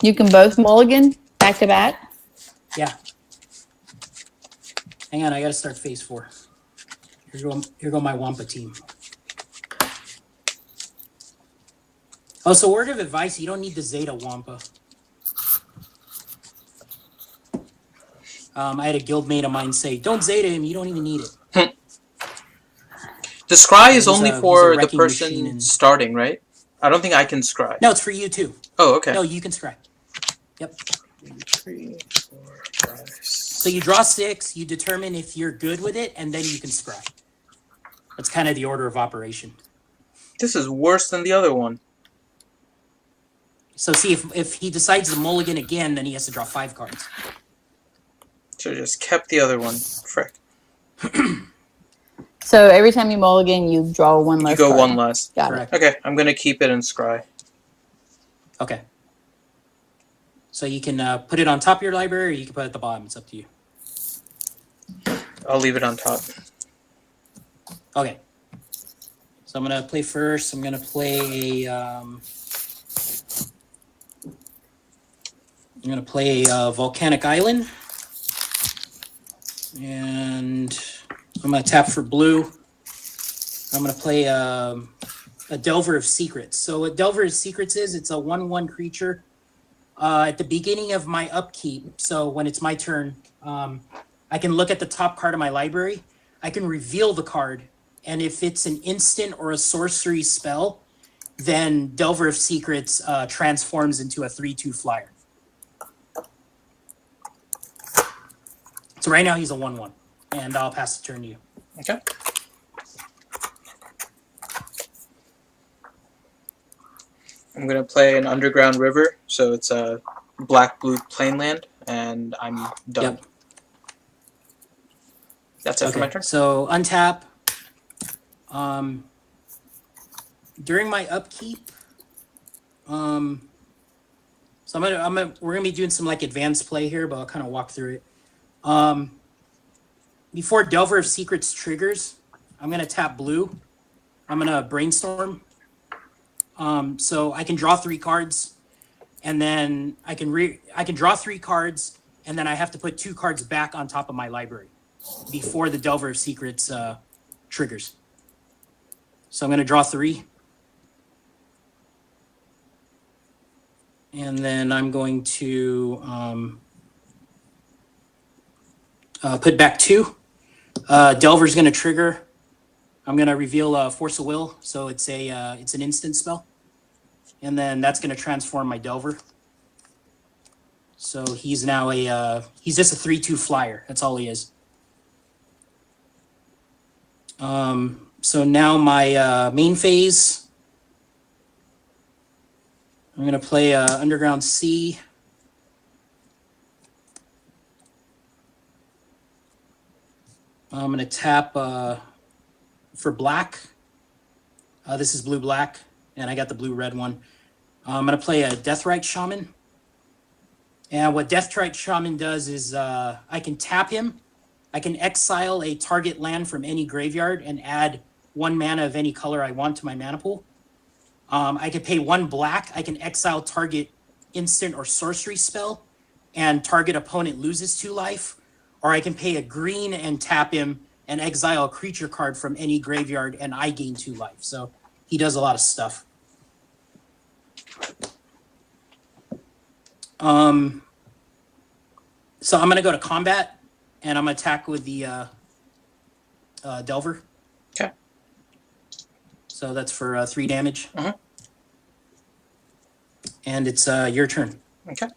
You can both mulligan back to back? Yeah. Hang on, I got to start phase 4. Here go my Wampa team. Oh, so word of advice, you don't need the Zeta Wampa. I had a guildmate of mine say, don't Zeta him, you don't even need it. The scry is only for the wrecking machine person and- starting, right? I don't think I can scry. No, it's for you too. Oh, okay. No, you can scry. Yep. 3, 4, 5. So you draw 6, you determine if you're good with it, and then you can scry. That's kind of the order of operation. This is worse than the other one. So see, if he decides to mulligan again, then he has to draw 5 cards. It's Should have just kept the other one. Frick. So every time you mulligan, you draw one less You go card. one less. Got Correct. Okay, I'm going to keep it in scry. Okay. So you can put it on top of your library, or you can put it at the bottom. It's up to you. I'll leave it on top. Okay. So I'm gonna play first. I'm gonna play. I'm gonna play Volcanic Island, and I'm gonna tap for blue. I'm gonna play a Delver of Secrets. So what Delver of Secrets is, it's a 1/1 creature. At the beginning of my upkeep, so when it's my turn, I can look at the top card of my library. I can reveal the card, and if it's an instant or a sorcery spell, then Delver of Secrets transforms into a 3/2 flyer. So right now he's a 1/1, and I'll pass the turn to you. Okay. I'm going to play an Underground River, so it's a black-blue plainland, and I'm done. Yep. That's it for my turn. So untap. During my upkeep, so we're gonna be doing some like advanced play here, but I'll kind of walk through it. Before Delver of Secrets triggers, I'm gonna tap blue. I'm gonna brainstorm. So I can draw 3 cards, and then I can draw 3 cards, and then I have to put 2 cards back on top of my library before the Delver of Secrets triggers. So I'm going to draw 3. And then I'm going to put back 2. Delver's going to trigger. I'm going to reveal Force of Will, so it's an instant spell. And then that's going to transform my Delver. So he's now he's just a 3/2 flyer. That's all he is. So now my main phase, I'm going to play Underground Sea. I'm going to tap for black. This is blue-black, and I got the blue-red one. I'm going to play a Deathrite Shaman. And what Deathrite Shaman does is I can tap him. I can exile a target land from any graveyard and add 1 mana of any color I want to my mana pool. I can pay 1 black. I can exile target instant or sorcery spell, and target opponent loses 2 life. Or I can pay a green and tap him and exile a creature card from any graveyard, and I gain 2 life. So he does a lot of stuff. So I'm going to go to combat, and I'm going to attack with the Delver. Okay. So that's for 3 damage. Uh-huh. And it's your turn. Okay.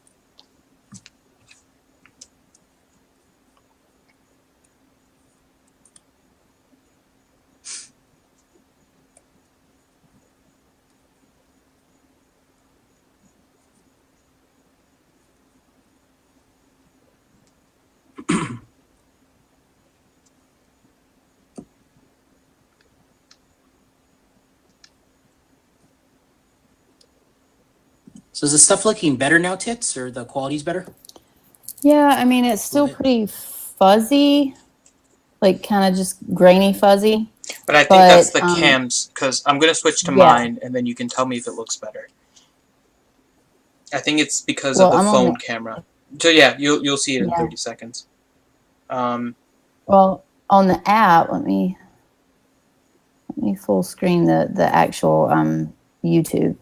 So is the stuff looking better now, Tits, or the quality's better? Yeah, I mean, it's still pretty fuzzy, like kind of just grainy fuzzy. But I think that's the cams, because I'm going to switch to mine, and then you can tell me if it looks better. I think it's because of the phone camera. So yeah, you'll see it in 30 seconds. Well, on the app, let me full screen the actual YouTube.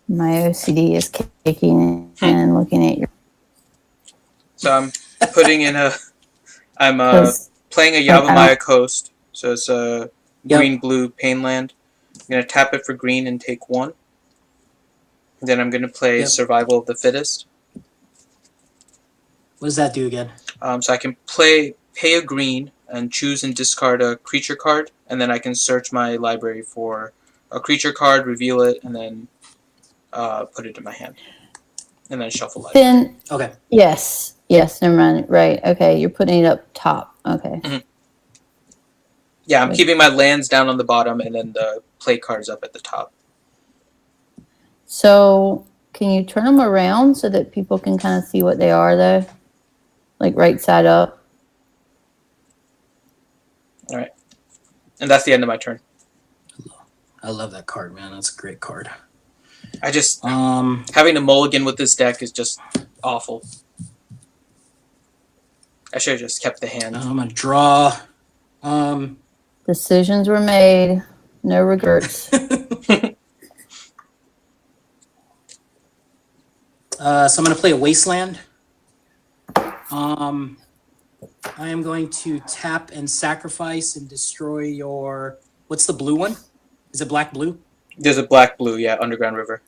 My OCD is kicking in and looking at your. So putting in a. I'm 'Cause, playing a like, I Yavimaya don't. Coast, so it's a Yep. green-blue pain land. I'm gonna tap it for green and take 1. And then I'm gonna play Yep. Survival of the Fittest. What does that do again? So I can pay a green and choose and discard a creature card, and then I can search my library for a creature card, reveal it, and then put it in my hand, and then shuffle library. Then Okay. yes, never mind. Right. Okay, you're putting it up top. Okay. Yeah, I'm Wait. keeping my lands down on the bottom, and then the play cards up at the top. So can you turn them around so that people can kind of see what they are, though? Like right side up. All right, and that's the end of my turn. I love that card, man. That's a great card. I just having a mulligan with this deck is just awful. I should have just kept the hand. I'm gonna draw. Decisions were made. No regrets. So I'm gonna play a Wasteland. I am going to tap and sacrifice and destroy your. What's the blue one? Is it black blue? There's a black-blue, yeah, Underground River.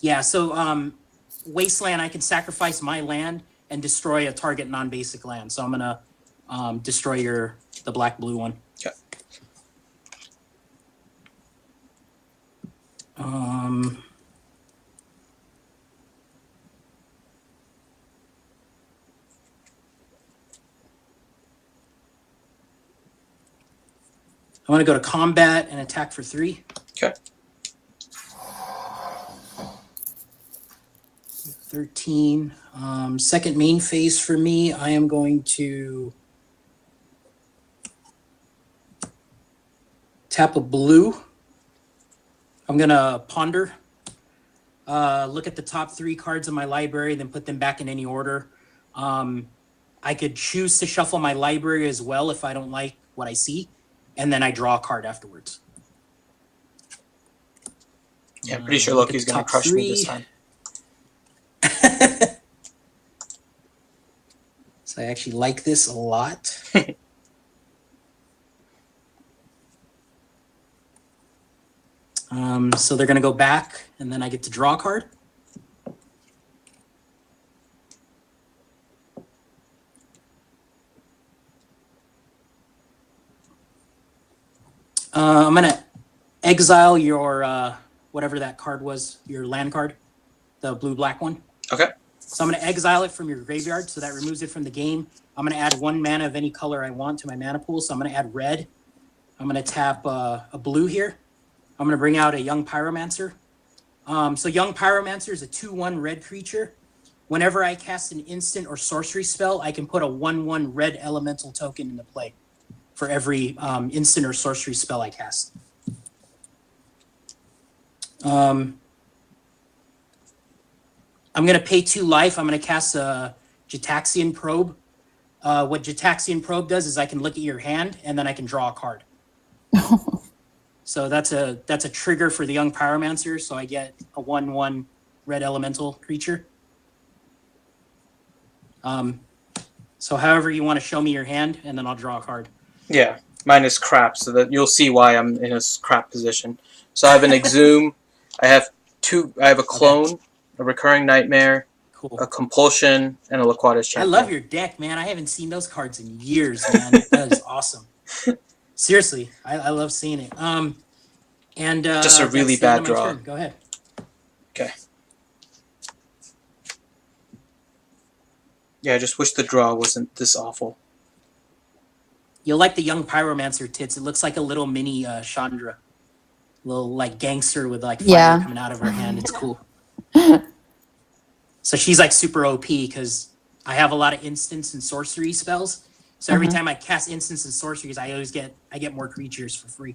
Yeah. So Wasteland, I can sacrifice my land and destroy a target non-basic land. So I'm gonna destroy the black blue one. Okay. I'm gonna go to combat and attack for 3. Okay. 13. Second main phase for me, I am going to tap a blue. I'm gonna ponder. Look at the top 3 cards in my library, then put them back in any order. I could choose to shuffle my library as well if I don't like what I see, and then I draw a card afterwards. Yeah, I'm pretty sure Loki's going to crush me this time. So I actually like this a lot. So they're going to go back, and then I get to draw a card. I'm going to exile your, whatever that card was, your land card, the blue-black one. Okay. So I'm going to exile it from your graveyard, so that removes it from the game. I'm going to add 1 mana of any color I want to my mana pool, so I'm going to add red. I'm going to tap a blue here. I'm going to bring out a Young Pyromancer. So Young Pyromancer is a 2/1 red creature. Whenever I cast an instant or sorcery spell, I can put a 1/1 red elemental token into play for every instant or sorcery spell I cast. I'm going to pay 2 life. I'm going to cast a Jataxian Probe. What Jataxian Probe does is I can look at your hand, and then I can draw a card. So that's a trigger for the Young Pyromancer, so I get a 1/1 red elemental creature. So however you want to show me your hand, and then I'll draw a card. Yeah, mine is crap, so that you'll see why I'm in a crap position. So I have an Exhume, I have a Clone, a Recurring Nightmare, Cool. a Compulsion, and a Laquada's Champion. I love your deck, man. I haven't seen those cards in years, man. That is awesome. Seriously, I love seeing it. And just a really bad draw. Go ahead. Okay. Yeah, I just wish the draw wasn't this awful. You'll like the Young Pyromancer, Tits. It looks like a little mini Chandra. Little, like, gangster with, like, fire coming out of her hand. It's cool. So she's, like, super OP because I have a lot of instants and sorcery spells. So every time I cast instants and sorceries, I get more creatures for free.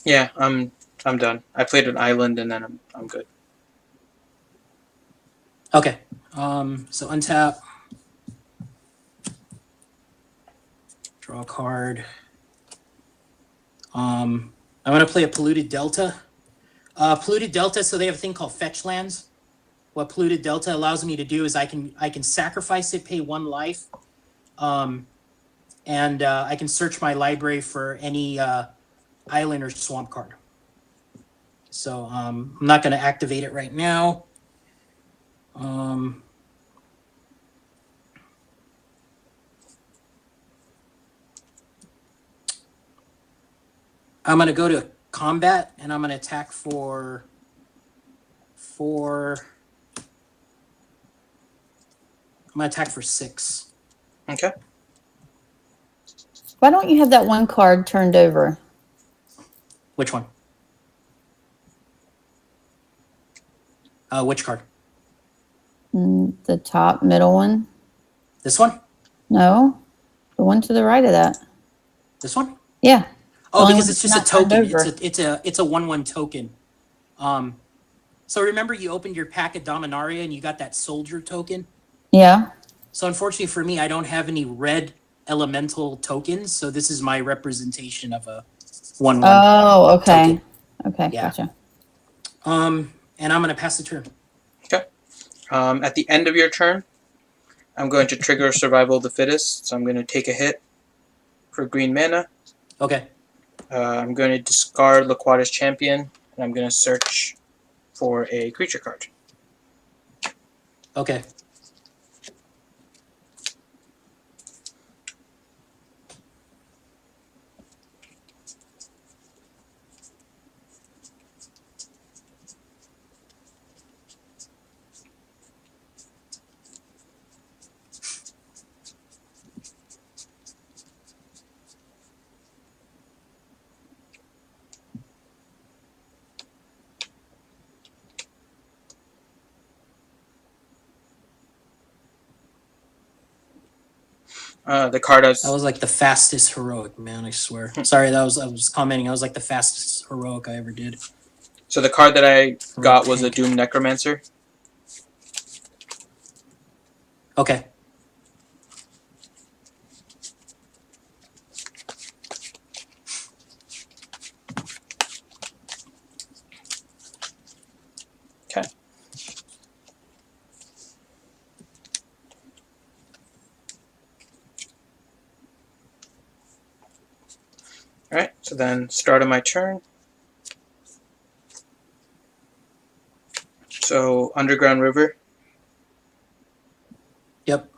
Yeah, I'm done. I played an island and then I'm good. Okay. So untap. Draw a card. I'm going to play a Polluted Delta. Polluted Delta, so they have a thing called fetch lands. What Polluted Delta allows me to do is I can sacrifice it, pay 1 life, and I can search my library for any island or swamp card. So I'm not going to activate it right now. I'm going to go to combat, and I'm going to attack for 4. I'm going to attack for 6. Okay. Why don't you have that one card turned over? Which one? Which card? The top middle one. This one? No, the one to the right of that. This one? Yeah. Oh, Only because one it's that's just a not turned token. over. It's a 1/1 token. So remember you opened your pack of Dominaria and you got that soldier token? Yeah. So unfortunately for me, I don't have any red elemental tokens, so this is my representation of a 1/1 Oh, okay. token. Okay, Yeah. gotcha. And I'm gonna pass the turn. Okay. At the end of your turn, I'm going to trigger Survival of the Fittest, so I'm going to take a hit for green mana. Okay. I'm going to discard Laquada's Champion, and I'm going to search for a creature card. Okay. The card has... That was like the fastest heroic, man, I swear. Sorry, I was commenting. I was like the fastest heroic I ever did. So the card that I got was a Doom Necromancer. Okay. Okay. Alright, so then start of my turn. So Underground River. Yep.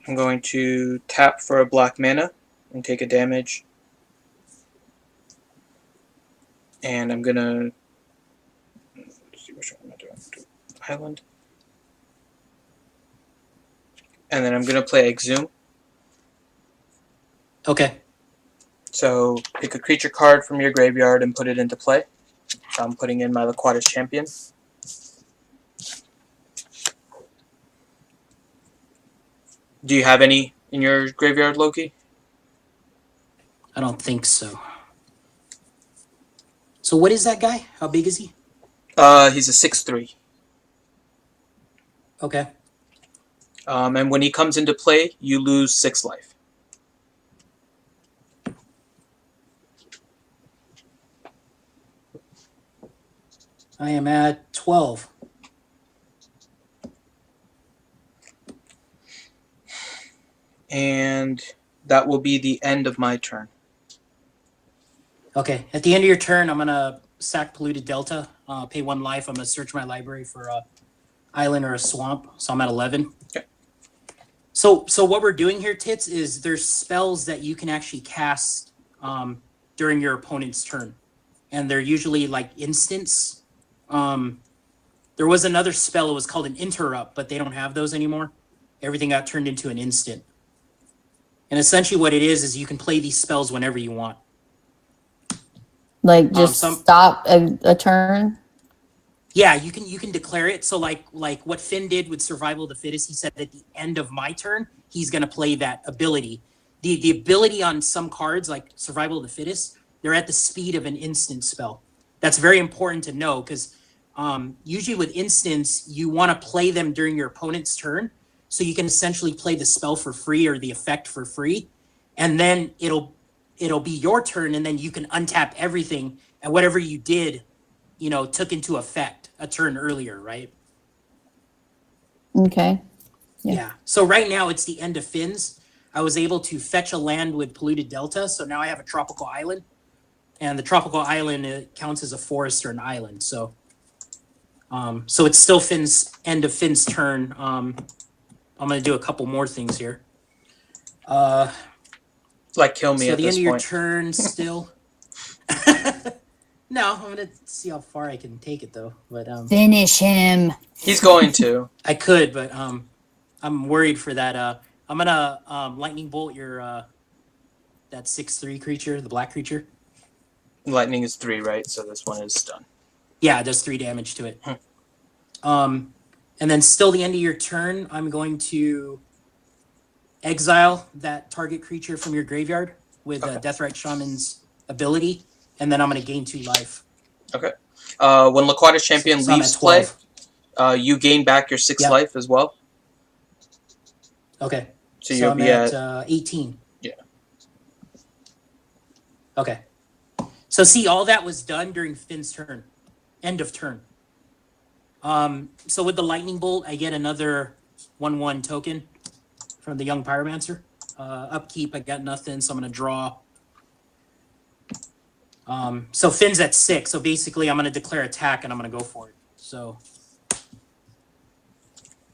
I'm going to tap for a black mana and take a damage. And I'm gonna... Let's see, which one am I doing? Island. And then I'm gonna play Exhume. Okay. So pick a creature card from your graveyard and put it into play. So I'm putting in my Laquada's Champion. Do you have any in your graveyard, Loki? I don't think so. So what is that guy? How big is he? He's a 6/3. Okay. And when he comes into play, you lose 6 life. I am at 12. And that will be the end of my turn. Okay. At the end of your turn, I'm going to sack Polluted Delta, pay 1 life. I'm going to search my library for a island or a swamp. So I'm at 11. Okay. So what we're doing here, Tits, is there's spells that you can actually cast during your opponent's turn. And they're usually like instants. There was another spell, it was called an interrupt, but they don't have those anymore. Everything got turned into an instant. And essentially what it is you can play these spells whenever you want. Like just stop a turn? Yeah, you can declare it. So like what Finn did with Survival of the Fittest, he said at the end of my turn, he's gonna play that ability. The ability on some cards, like Survival of the Fittest, they're at the speed of an instant spell. That's very important to know because usually with instants, you want to play them during your opponent's turn, so you can essentially play the spell for free or the effect for free, and then it'll be your turn, and then you can untap everything, and whatever you did, took into effect a turn earlier, right? Okay. Yeah. So right now it's the end of Finn's. I was able to fetch a land with Polluted Delta, so now I have a tropical island, and the tropical island counts as a forest or an island. So, so it's still end of Finn's turn. I'm gonna do a couple more things here. Like kill me so at the this end of your point. turn still. No, I'm gonna see how far I can take it though. But Finish him. He's going to. I could, but I'm worried for that. I'm gonna lightning bolt your that 6/3 creature, the black creature. Lightning is 3, right? So this one is done. Yeah, it does 3 damage to it. And then still the end of your turn, I'm going to exile that target creature from your graveyard with Deathrite Shaman's ability, and then I'm going to gain 2 life. Okay. When Laquata's Champion leaves play, you gain back your 6 life as well. Okay. So you'll I'm be at 18. Yeah. Okay. So see, all that was done during Finn's turn. End of turn. So with the lightning bolt, I get another 1/1 token from the young pyromancer. Upkeep, I got nothing, so I'm gonna draw. So Finn's at 6, so basically I'm gonna declare attack and I'm gonna go for it. So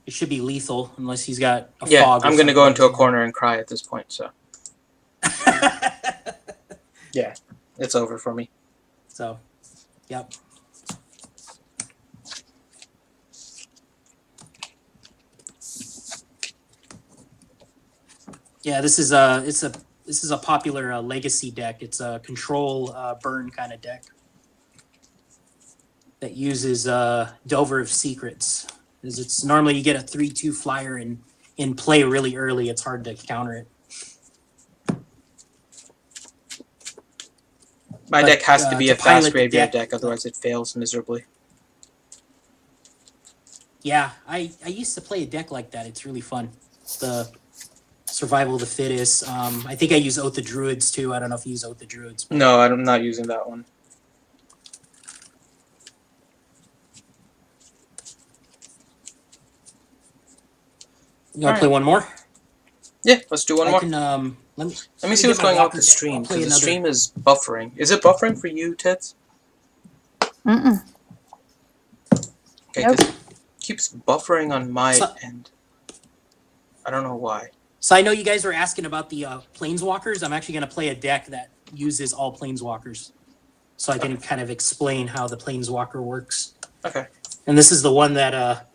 it should be lethal unless he's got a fog. I'm gonna go into a corner and cry at this point. So yeah, it's over for me. So, yep. Yeah, this is a popular legacy deck. It's a control burn kind of deck that uses Delver of Secrets. It's normally you get a 3/2 flyer in play really early. It's hard to counter it. My deck has to be a fast graveyard deck, otherwise it fails miserably. Yeah, I used to play a deck like that. It's really fun. It's the Survival of the Fittest. I think I use Oath of Druids too. I don't know if you use Oath of Druids. No, I'm not using that one. You want to play one more? Yeah, let's do one more. Let me see what's going on with the stream, because the stream is buffering. Is it buffering for you, Tits? Mm-mm. Okay, because it keeps buffering on my end. I don't know why. So I know you guys were asking about the Planeswalkers. I'm actually going to play a deck that uses all Planeswalkers. So I can kind of explain how the Planeswalker works. Okay. And this is the one that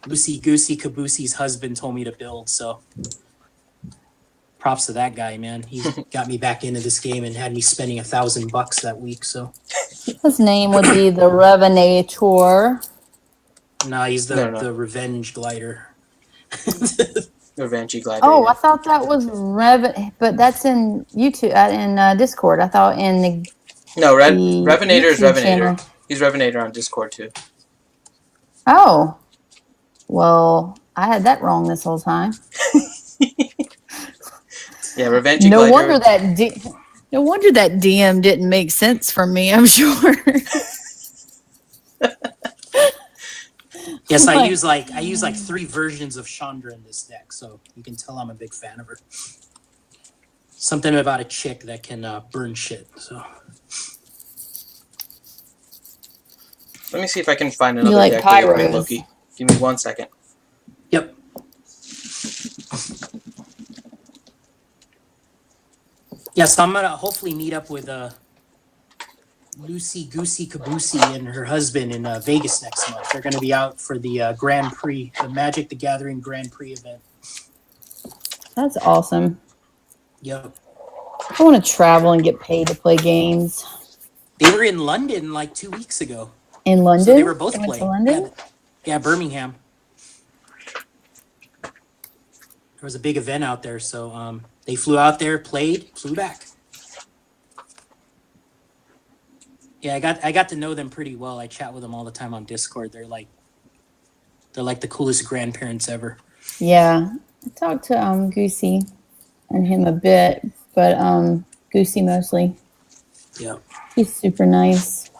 Lucy Goosey Kabusi's husband told me to build, so props to that guy, man. He got me back into this game and had me spending $1,000 that week. So his name would be the Revenator. No, he's the Revenge Glider. Revenge Glider. Oh, I thought that was but that's in YouTube, in Discord. I thought in the Revenator is Revenator. Channel. He's Revenator on Discord too. Oh, well, I had that wrong this whole time. Yeah, Revenge No Glider. No wonder that DM didn't make sense for me, I'm sure. Yes, I use like 3 versions of Chandra in this deck, so you can tell I'm a big fan of her. Something about a chick that can burn shit. So let me see if I can find another deck that will play Loki. Give me 1 second. Yep. Yeah, so I'm gonna hopefully meet up with Lucy Goosey Kabusi and her husband in Vegas next month. They're gonna be out for the Grand Prix, the Magic the Gathering Grand Prix event. That's awesome. Yep. I want to travel and get paid to play games. They were in London like 2 weeks ago. In London? So they were both They went to playing. London? Yeah, Birmingham. There was a big event out there, so they flew out there, played, flew back. Yeah, I got to know them pretty well. I chat with them all the time on Discord. They're like the coolest grandparents ever. Yeah. I talked to Goosey and him a bit, but Goosey mostly. Yeah. He's super nice.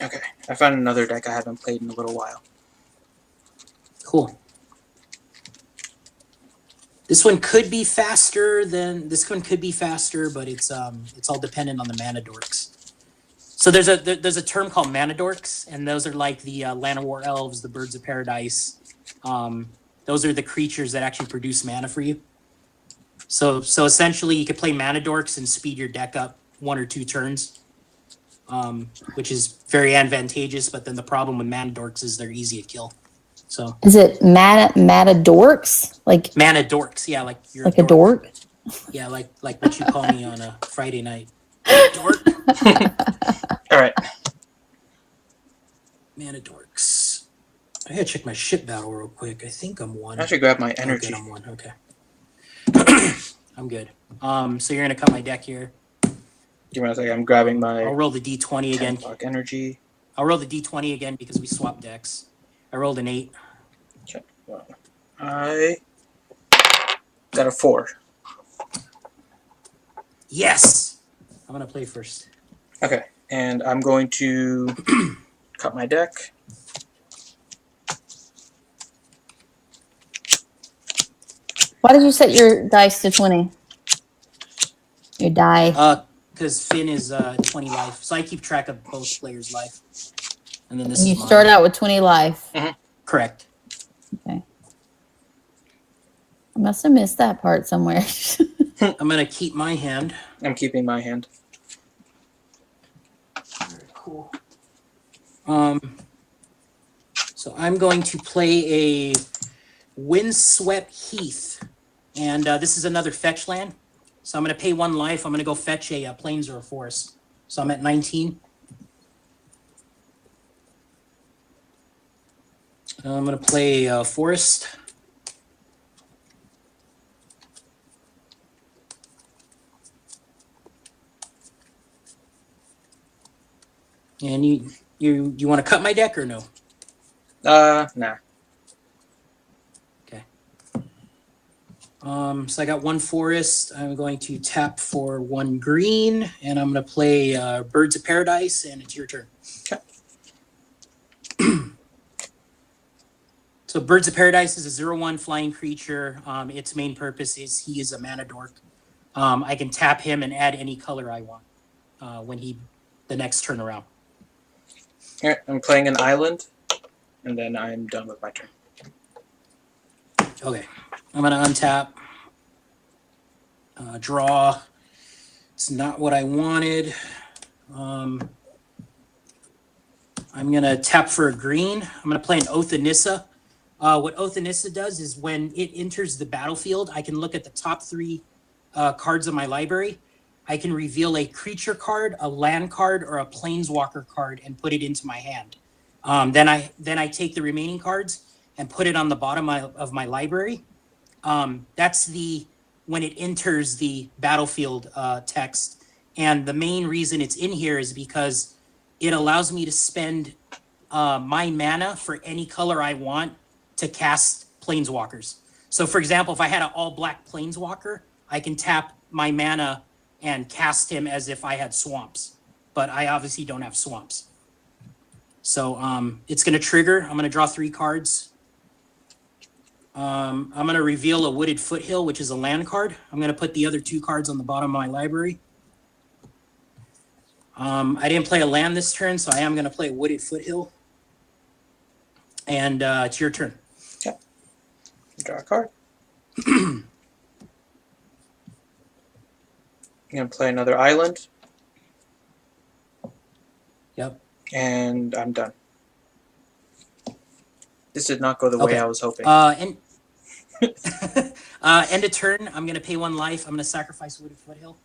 Okay, I found another deck I haven't played in a little while. Cool. This one could be faster, but it's all dependent on the mana dorks. So there's a term called mana dorks, and those are like the Land of War elves, the birds of paradise. Those are the creatures that actually produce mana for you. So essentially, you could play mana dorks and speed your deck up 1 or 2 turns, which is very advantageous. But then the problem with mana dorks is they're easy to kill. So is it mata dorks? Like mana dorks, yeah, like you're like a dork? Yeah, like what you call me on a Friday night. Dork. All right. Mana dorks. I gotta check my ship battle real quick. I think I'm 1. I should grab my Oh, energy. good, I'm 1. Okay. I'm good. So you're gonna cut my deck here. Give me a second. I'm grabbing my I'll roll the D20 again. 10 o'clock energy. I'll roll the D20 again because we swapped decks. I rolled an 8. Okay. Well, I got a 4. Yes! I'm gonna play first. Okay, and I'm going to cut my deck. Why did you set your dice to 20? Your die. Because Finn is 20 life, so I keep track of both players' life. And then this And you is mine. start out with 20 life. Correct. Okay. I must have missed that part somewhere. I'm gonna keep my hand. I'm keeping my hand. Very cool. So I'm going to play a Windswept Heath, and this is another fetch land. So I'm going to pay 1 life. I'm going to go fetch a plains or a forest. So I'm at 19. I'm going to play a forest. And you want to cut my deck or no? Nah. Okay. So I got 1 forest. I'm going to tap for 1 green, and I'm going to play Birds of Paradise, and it's your turn. Okay. So Birds of Paradise is a 0/1 flying creature. Its main purpose is he is a mana dork. I can tap him and add any color I want when the next turn around. All right, I'm playing an island, and then I'm done with my turn. Okay. I'm going to untap. Draw. It's not what I wanted. I'm going to tap for a green. I'm going to play an Oath of Nissa. What Oath of Nissa does is when it enters the battlefield, I can look at the top 3 cards of my library. I can reveal a creature card, a land card, or a planeswalker card and put it into my hand. Then I take the remaining cards and put it on the bottom of my library. That's when it enters the battlefield text. And the main reason it's in here is because it allows me to spend my mana for any color I want to cast planeswalkers. So for example, if I had an all black planeswalker, I can tap my mana and cast him as if I had swamps, but I obviously don't have swamps. So it's going to trigger. I'm going to draw 3 cards. I'm going to reveal a Wooded Foothill, which is a land card. I'm going to put the other 2 cards on the bottom of my library. I didn't play a land this turn, so I am going to play Wooded Foothill. And it's your turn. Okay. Draw a card. I'm going to play another island. Yep. And I'm done. This did not go the way I was hoping. And End of turn, I'm going to pay 1 life. I'm going to sacrifice Wooded Foothill.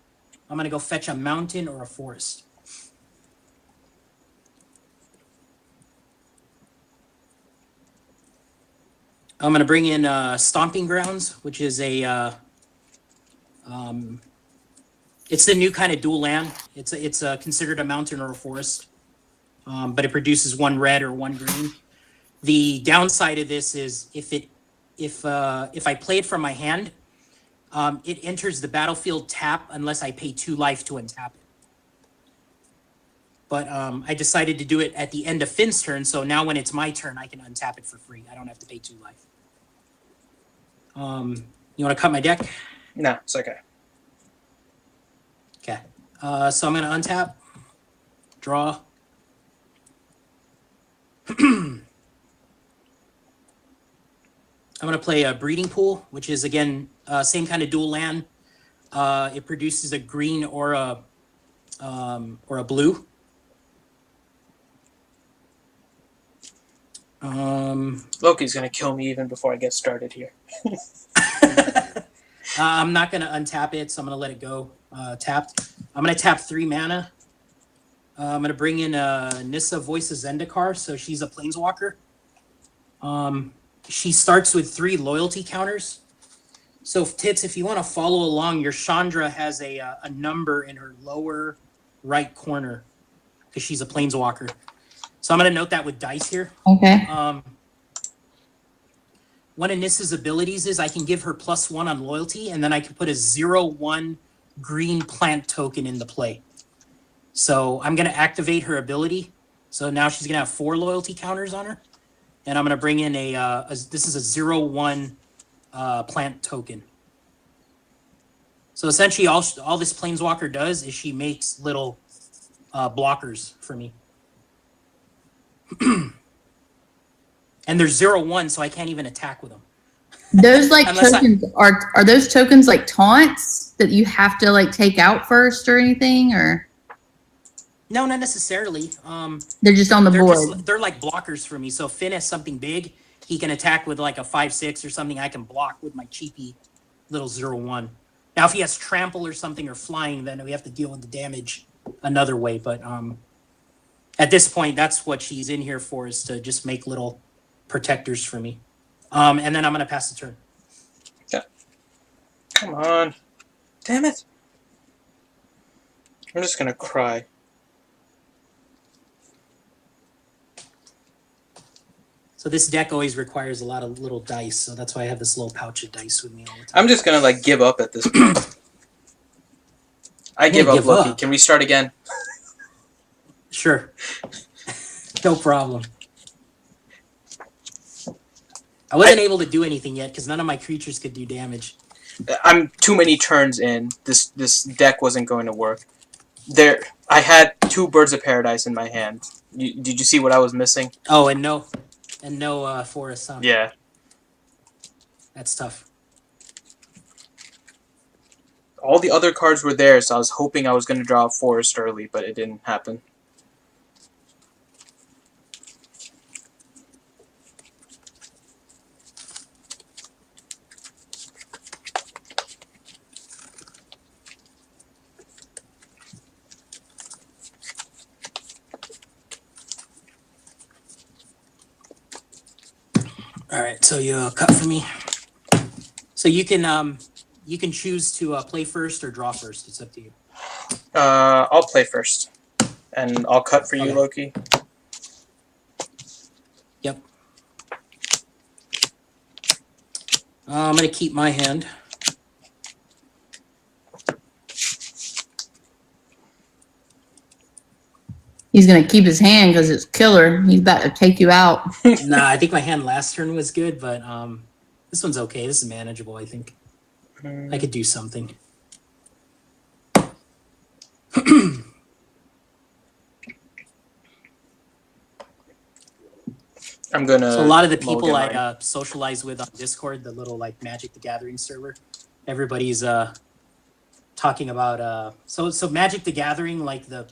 I'm going to go fetch a mountain or a forest. I'm going to bring in Stomping Grounds, which is a... it's the new kind of dual land. It's considered a mountain or a forest, but it produces 1 red or 1 green. The downside of this is if I play it from my hand, it enters the battlefield tap unless I pay 2 life to untap it. But I decided to do it at the end of Finn's turn, so now when it's my turn, I can untap it for free. I don't have to pay 2 life. You want to cut my deck? No, it's okay. Okay. So I'm going to untap, draw. I'm going to play a Breeding Pool, which is, again, same kind of dual land. It produces a green or a blue. Loki's going to kill me even before I get started here. I'm not going to untap it, so I'm going to let it go tapped. I'm going to tap 3 mana. I'm going to bring in Nissa Voice of Zendikar, so she's a Planeswalker. She starts with 3 loyalty counters. So, Tits, if you want to follow along, your Chandra has a number in her lower right corner because she's a Planeswalker. So I'm going to note that with dice here. Okay. One of Nissa's abilities is I can give her +1 on loyalty, and then I can put a 0/1 green plant token into play. So I'm going to activate her ability. So now she's going to have 4 loyalty counters on her. And I'm going to bring in this is a 0/1 plant token. So essentially all this Planeswalker does is she makes little blockers for me. And they're 0/1, so I can't even attack with them. Those like tokens are those tokens like taunts that you have to like take out first or anything, or No, not necessarily. they're just on the board? They're like blockers for me. So if Finn has something big, he can attack with like a 5/6 or something. I can block with my cheapy little 0/1. Now, if he has trample or something or flying, then we have to deal with the damage another way. But at this point, that's what she's in here for, is to just make little protectors for me. And then I'm going to pass the turn. Yeah. Come on. Damn it. I'm just going to cry. So this deck always requires a lot of little dice, so that's why I have this little pouch of dice with me all the time. I'm just going to like give up at this point. I give up, Loki. Can we start again? Sure. No problem. I wasn't able to do anything yet because none of my creatures could do damage. I'm too many turns in. This deck wasn't going to work. I had 2 Birds of Paradise in my hand. Did you see what I was missing? Oh, and no Forest Sun. Yeah. That's tough. All the other cards were there, so I was hoping I was going to draw a Forest early, but it didn't happen. All right, so you cut for me. So you can choose to play first or draw first. It's up to you. I'll play first, and I'll cut for you, Loki. Yep. I'm gonna keep my hand. He's gonna keep his hand because it's killer. He's about to take you out. Nah, I think my hand last turn was good, but this one's okay. This is manageable, I think. I could do something. I'm gonna. So a lot of the people I socialize with on Discord, the little like Magic the Gathering server, everybody's talking about so Magic the Gathering, like the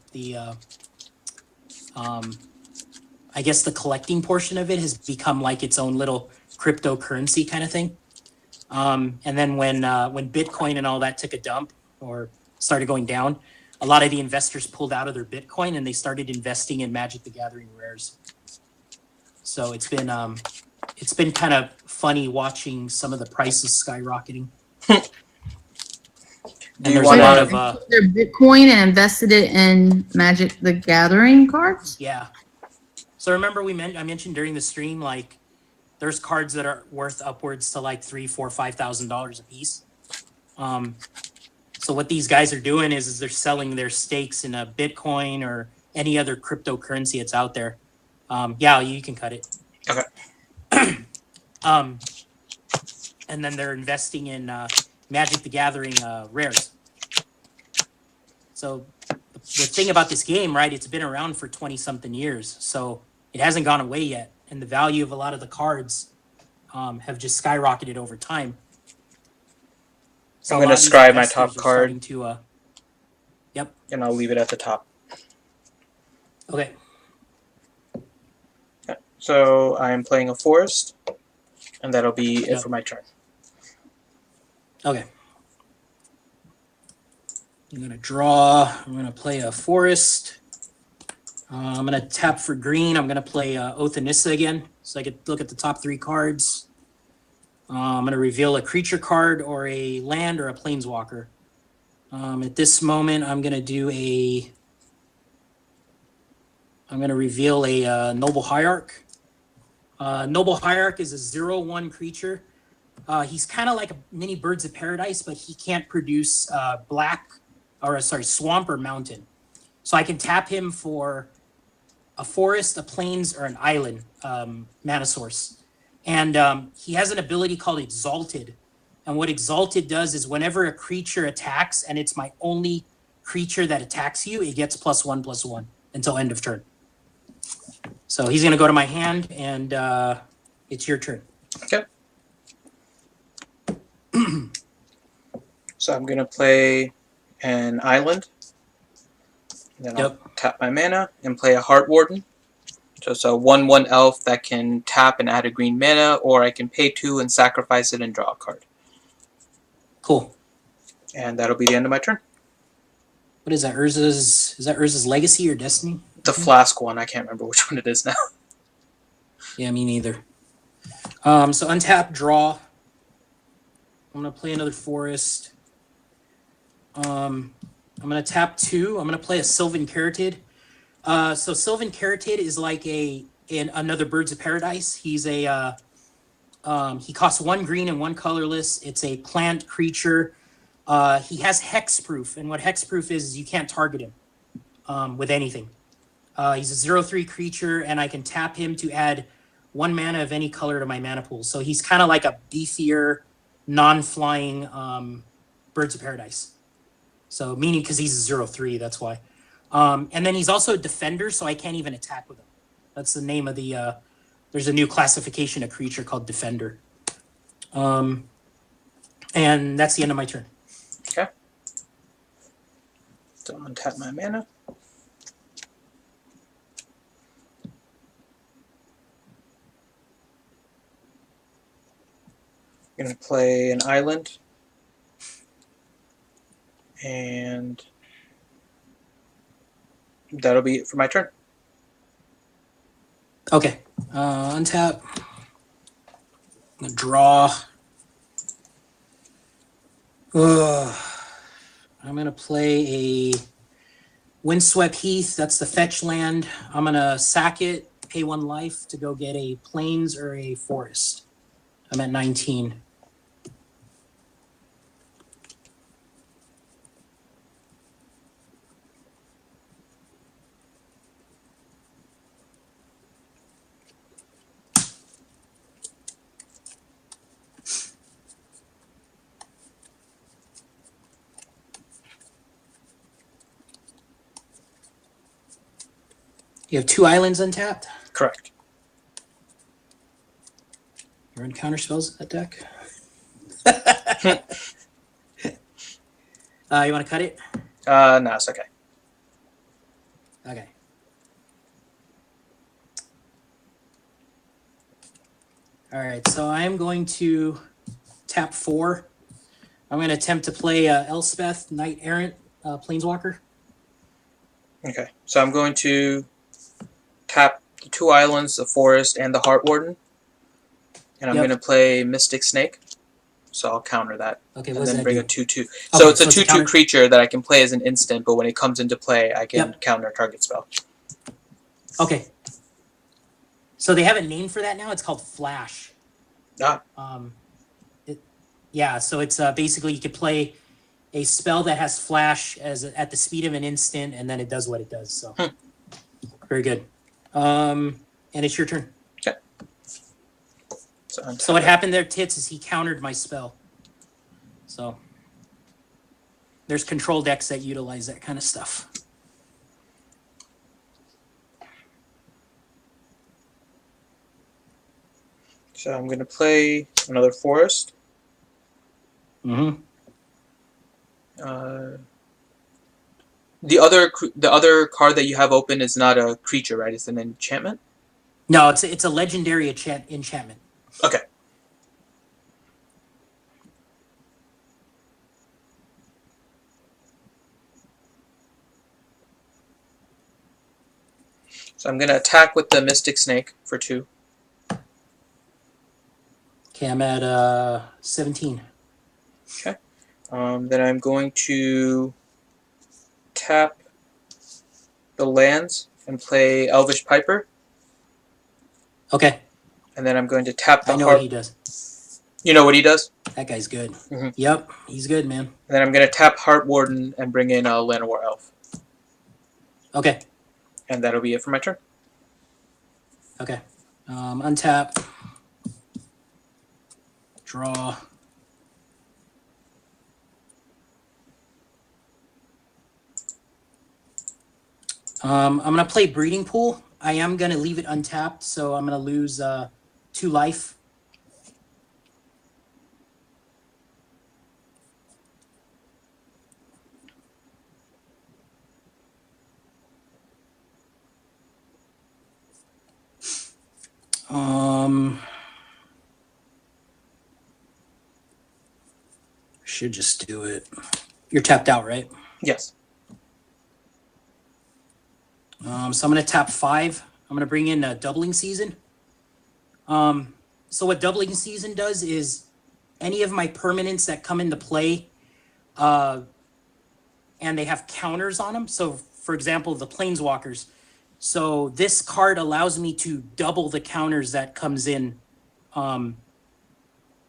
I guess the collecting portion of it has become like its own little cryptocurrency kind of thing. And then when Bitcoin and all that took a dump or started going down, a lot of the investors pulled out of their Bitcoin and they started investing in Magic the Gathering rares. So it's been kind of funny watching some of the prices skyrocketing. Do you there's want a lot to? of their Bitcoin and invested it in Magic the Gathering cards? yeah. So remember I mentioned during the stream, like there's cards that are worth upwards to like $3,000, $4,000, $5,000 a piece. So what these guys are doing is they're selling their stakes in a Bitcoin or any other cryptocurrency that's out there. Yeah, you can cut it. Okay. And then they're investing in Magic the Gathering rares. So the thing about this game, right? It's been around for 20-something years, so it hasn't gone away yet, and the value of a lot of the cards have just skyrocketed over time. So I'm going to scribe my top are card. To, yep. And I'll leave it at the top. Okay. Okay. So I'm playing a forest, and that'll be it for my turn. Okay. I'm going to draw. I'm going to play a forest. I'm going to tap for green. I'm going to play Oath of Nissa again, so I could look at the top 3 cards. I'm going to reveal a creature card or a land or a planeswalker. At this moment, I'm going to reveal a Noble Hierarch. Noble Hierarch is a 0/1 creature. He's kind of like a mini Birds of Paradise, but he can't produce swamp or mountain. So I can tap him for a forest, a plains, or an island mana source. And he has an ability called Exalted. And what Exalted does is whenever a creature attacks, and it's my only creature that attacks you, it gets +1/+1 until end of turn. So he's going to go to my hand, and it's your turn. Okay. So I'm going to play an island. Then I'll tap my mana and play a Heart Warden. So it's a 1/1 elf that can tap and add a green mana, or I can pay 2 and sacrifice it and draw a card. Cool. And that'll be the end of my turn. What is that? Is that Urza's Legacy or Destiny? The Flask one. I can't remember which one it is now. Yeah, me neither. So untap, draw. I'm going to play another forest. I'm going to tap 2. I'm going to play a Sylvan Caryatid. So Sylvan Caryatid is like another Birds of Paradise. He's he costs 1 green and 1 colorless. It's a plant creature. He has hexproof, and what hexproof is you can't target him with anything. He's a 0/3 creature, and I can tap him to add 1 mana of any color to my mana pool. So he's kind of like a beefier, non-flying Birds of Paradise. So meaning because he's a 0/3, that's why. And then he's also a defender, so I can't even attack with him. That's the name of the... there's a new classification of creature called defender. And that's the end of my turn. Okay. So untap my mana. I'm going to play an island. And that'll be it for my turn. Okay. Untap. I'm going to draw. I'm going to play a Windswept Heath. That's the fetch land. I'm going to sack it, pay 1 life to go get a plains or a forest. I'm at 19. You have 2 islands untapped? Correct. You run counter spells in that deck? You want to cut it? No, it's okay. Okay. All right, so I am going to tap 4. I'm going to attempt to play Elspeth, Knight Errant, Planeswalker. Okay, so I'm going to tap the 2 islands, the forest, and the Heart Warden. And I'm Yep. going to play Mystic Snake. So I'll counter that. Okay, And what does then that bring do? a 2/2. Okay, So it's a so it's a 2/2 counter- creature that I can play as an instant, but when it comes into play, I can Yep. counter target spell. Okay. So they have a name for that now. It's called Flash. Ah, Yeah, so it's basically you could play a spell that has Flash at the speed of an instant, and then it does what it does. So very good. And it's your turn. okay. So what happened there, Tits, is he countered my spell. So there's control decks that utilize that kind of stuff. So I'm going to play another forest. Mm-hmm. The other card that you have open is not a creature, right? It's an enchantment? No, it's a legendary enchantment. Okay. So I'm going to attack with the Mystic Snake for 2. Okay, I'm at 17. Okay. Then I'm going to tap the lands and play Elvish Piper. Okay. And then I'm going to tap the I know Heart. what he does. You know what he does? That guy's good. Mm-hmm. Yep, he's good, man. And then I'm going to tap Heart Warden and bring in a Llanowar Elf. Okay. And that'll be it for my turn. Okay. Untap. Draw. I'm going to play Breeding Pool. I am going to leave it untapped, so I'm going to lose 2 life. Should just do it. You're tapped out, right? Yes. So I'm going to tap 5. I'm going to bring in a Doubling Season. So what Doubling Season does is any of my permanents that come into play, and they have counters on them. So, for example, the Planeswalkers. So this card allows me to double the counters that comes in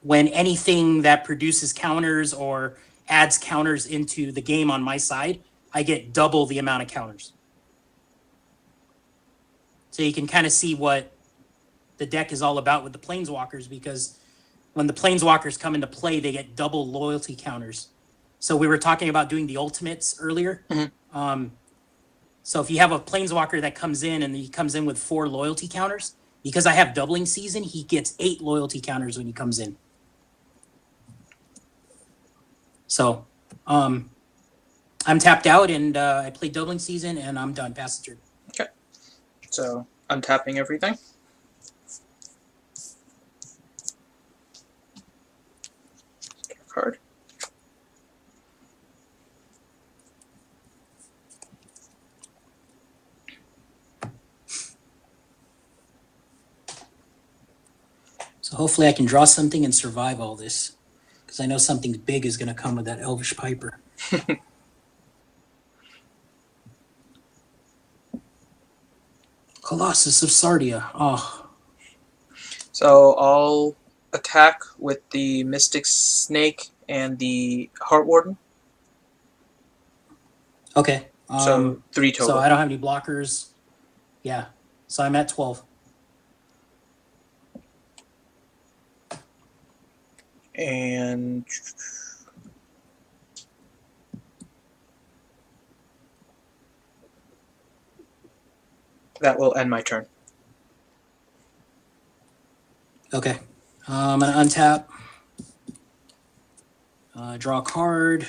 when anything that produces counters or adds counters into the game on my side, I get double the amount of counters. So you can kind of see what the deck is all about with the Planeswalkers, because when the Planeswalkers come into play, they get double loyalty counters. So we were talking about doing the ultimates earlier. Mm-hmm. So if you have a Planeswalker that comes in and he comes in with 4 loyalty counters, because I have Doubling Season, he gets 8 loyalty counters when he comes in. So I'm tapped out, and I play Doubling Season, and I'm done. Pass the turn. Okay. So untapping everything. Card. So hopefully I can draw something and survive all this, because I know something big is going to come with that Elvish Piper. Colossus of Sardia. Oh. So I'll attack with the Mystic Snake and the Heart Warden. Okay. So 3 total. So I don't have any blockers. Yeah. So I'm at 12. And that will end my turn. Okay. I'm going to untap. Draw a card.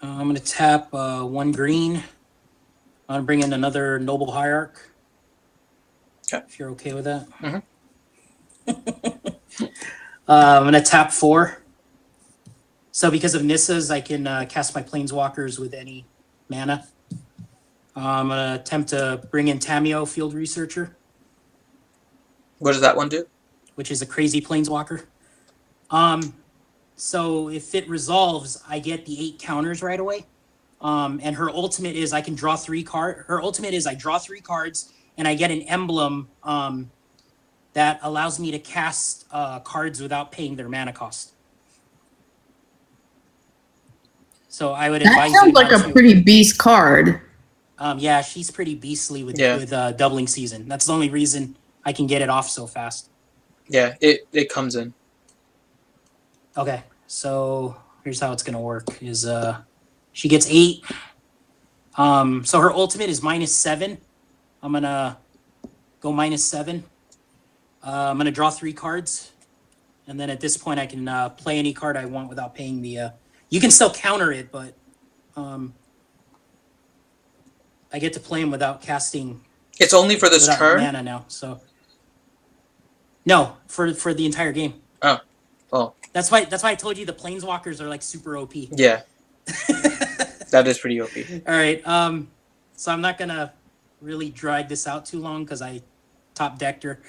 I'm going to tap 1 green. I'm going to bring in another Noble Hierarch. Okay. If you're okay with that. Mhm. I'm going to tap 4. So because of Nissa's, I can cast my Planeswalkers with any mana. I'm going to attempt to bring in Tameo, Field Researcher, What does that one do? which is a crazy Planeswalker. So if it resolves, I get the 8 counters right away. And her ultimate is I can draw 3 cards. Her ultimate is I draw 3 cards, and I get an emblem that allows me to cast cards without paying their mana cost. So I would That advise sounds you like not a to. pretty beast card. Yeah, she's pretty beastly with doubling season. That's the only reason I can get it off so fast. Yeah, it comes in. Okay, so here's how it's gonna work: is she gets 8. So her ultimate is -7. I'm gonna go -7. I'm gonna draw 3 cards, and then at this point I can play any card I want without paying the. You can still counter it, but I get to play them without casting. It's only for this without turn? mana now, so no, for the entire game. Oh, well, That's why I told you the Planeswalkers are like super OP. yeah. That is pretty OP. All right, so I'm not gonna really drag this out too long because I top decked her.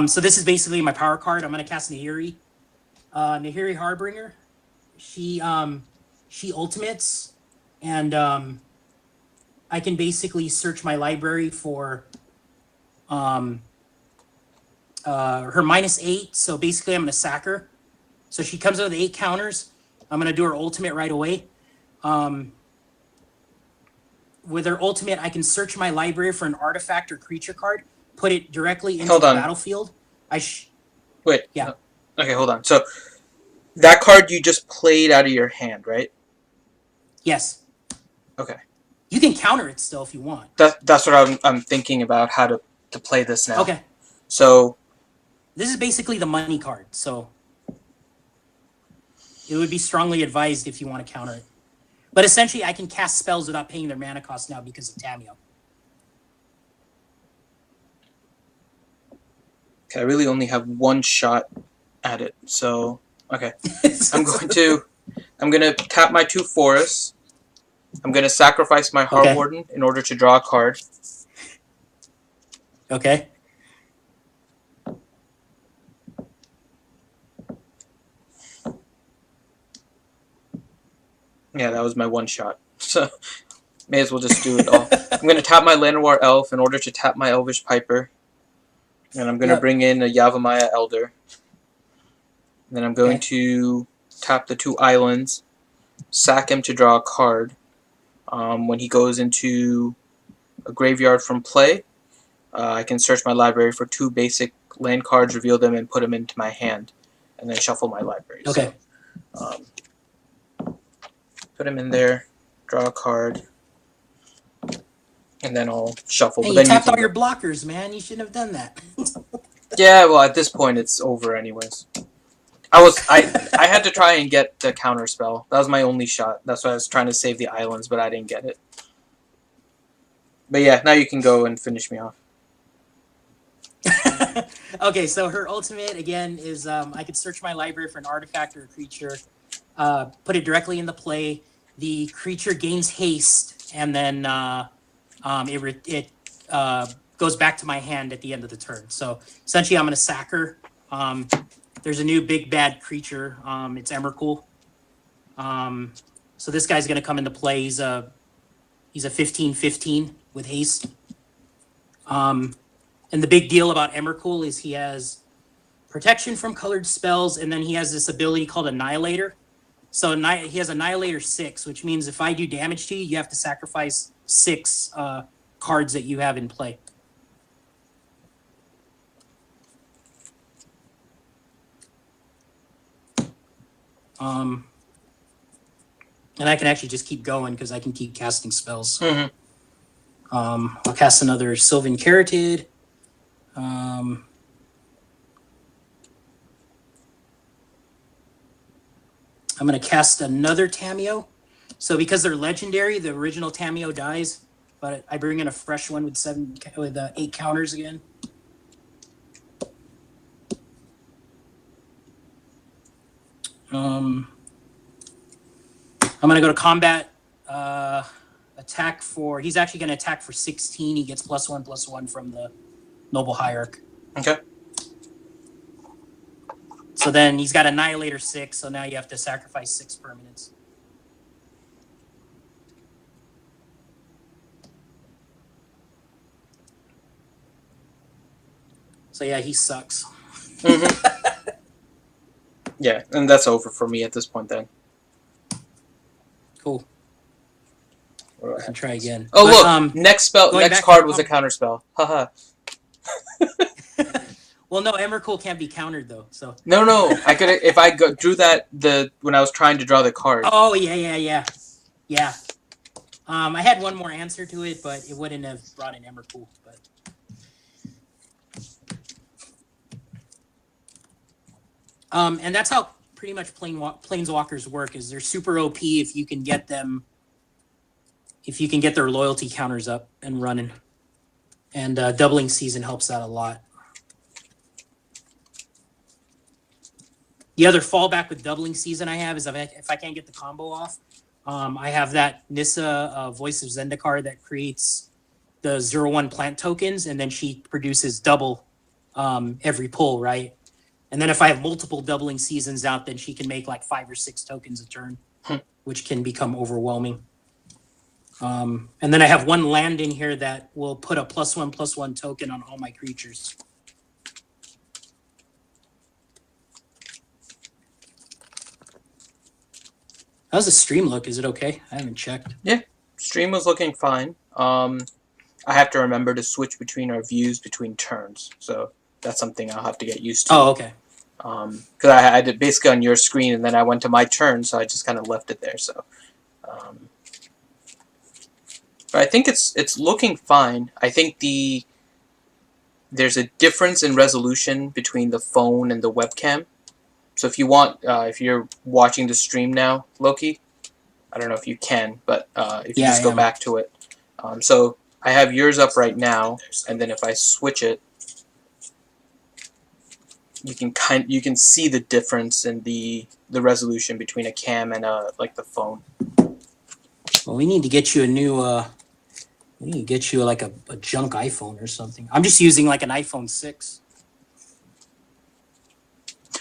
So this is basically my power card. I'm gonna cast Nahiri. Nahiri Harbinger. She ultimates, and I can basically search my library for her -8. So basically, I'm gonna sack her. So she comes out with 8 counters. I'm gonna do her ultimate right away. With her ultimate, I can search my library for an artifact or creature card, put it directly into the battlefield. Wait. Yeah. Okay, hold on. So that card you just played out of your hand, right? Yes. Okay. You can counter it still if you want. That's what I'm thinking about how to play this now. Okay. So this is basically the money card. So it would be strongly advised if you want to counter it. But essentially, I can cast spells without paying their mana cost now because of Tameo. Okay, I really only have one shot at it. So okay, I'm gonna tap my 2 forests. I'm gonna sacrifice my Heart Warden in order to draw a card. Okay. Yeah, that was my one shot. So may as well just do it all. I'm going to tap my Llanowar Elf in order to tap my Elvish Piper. And I'm going to bring in a Yavimaya Elder. And then I'm going to tap the 2 islands, sack him to draw a card. When he goes into a graveyard from play, I can search my library for 2 basic land cards, reveal them, and put them into my hand. And then shuffle my library. Okay. So, put him in there, draw a card, and then I'll shuffle. Hey, but you then tapped all your blockers, man. You shouldn't have done that. Yeah, well, at this point, it's over anyways. I had to try and get the counter spell. That was my only shot. That's why I was trying to save the islands, but I didn't get it. But yeah, now you can go and finish me off. Okay, so her ultimate, again, is I could search my library for an artifact or a creature, put it directly into play. The creature gains haste, and then it goes back to my hand at the end of the turn. So essentially, I'm going to sack her. There's a new big bad creature. It's Emrakul. So this guy's going to come into play. He's a 15/15 with haste. And the big deal about Emrakul is he has protection from colored spells, and then he has this ability called Annihilator. So he has Annihilator 6, which means if I do damage to you, you have to sacrifice 6 cards that you have in play. And I can actually just keep going because I can keep casting spells. Mm-hmm. I'll cast another Sylvan Caryatid. I'm going to cast another Tameo. So because they're legendary, the original Tameo dies, but I bring in a fresh one with 8 counters again. I'm gonna go to combat. Attack for. He's actually gonna attack for 16. He gets +1/+1 from the noble hierarch. Okay. So then he's got Annihilator 6. So now you have to sacrifice 6 permanents. So yeah, he sucks. Mm-hmm. Yeah, and that's over for me at this point then. Cool. I can try again. Oh, but, look! Next card was a counter spell. Haha. Well, no, Emrakul can't be countered though. So No. I could if I drew that when I was trying to draw the card. Oh yeah. I had one more answer to it, but it wouldn't have brought in Emrakul. But and that's how pretty much planeswalkers work. Is they're super OP if you can get them. If you can get their loyalty counters up and running, and doubling season helps that a lot. The other fallback with doubling season I have is if I can't get the combo off, I have that Nissa Voice of Zendikar that creates the 0/1 plant tokens, and then she produces double every pull, right? And then if I have multiple doubling seasons out, then she can make like 5 or 6 tokens a turn, which can become overwhelming. And then I have one land in here that will put a +1/+1 token on all my creatures. How's the stream look? Is it okay? I haven't checked. Yeah, stream was looking fine. I have to remember to switch between our views between turns, so that's something I'll have to get used to. Oh, okay. Because I had it basically on your screen, and then I went to my turn, so I just kind of left it there. So, but I think it's looking fine. I think there's a difference in resolution between the phone and the webcam. So if you want, if you're watching the stream now, Loki, I don't know if you can, but if you just go back to it. So I have yours up right now, and then if I switch it, you can see the difference in the resolution between a cam and like the phone. Well, we need to get you a new. We need to get you like a junk iPhone or something. I'm just using like an iPhone 6.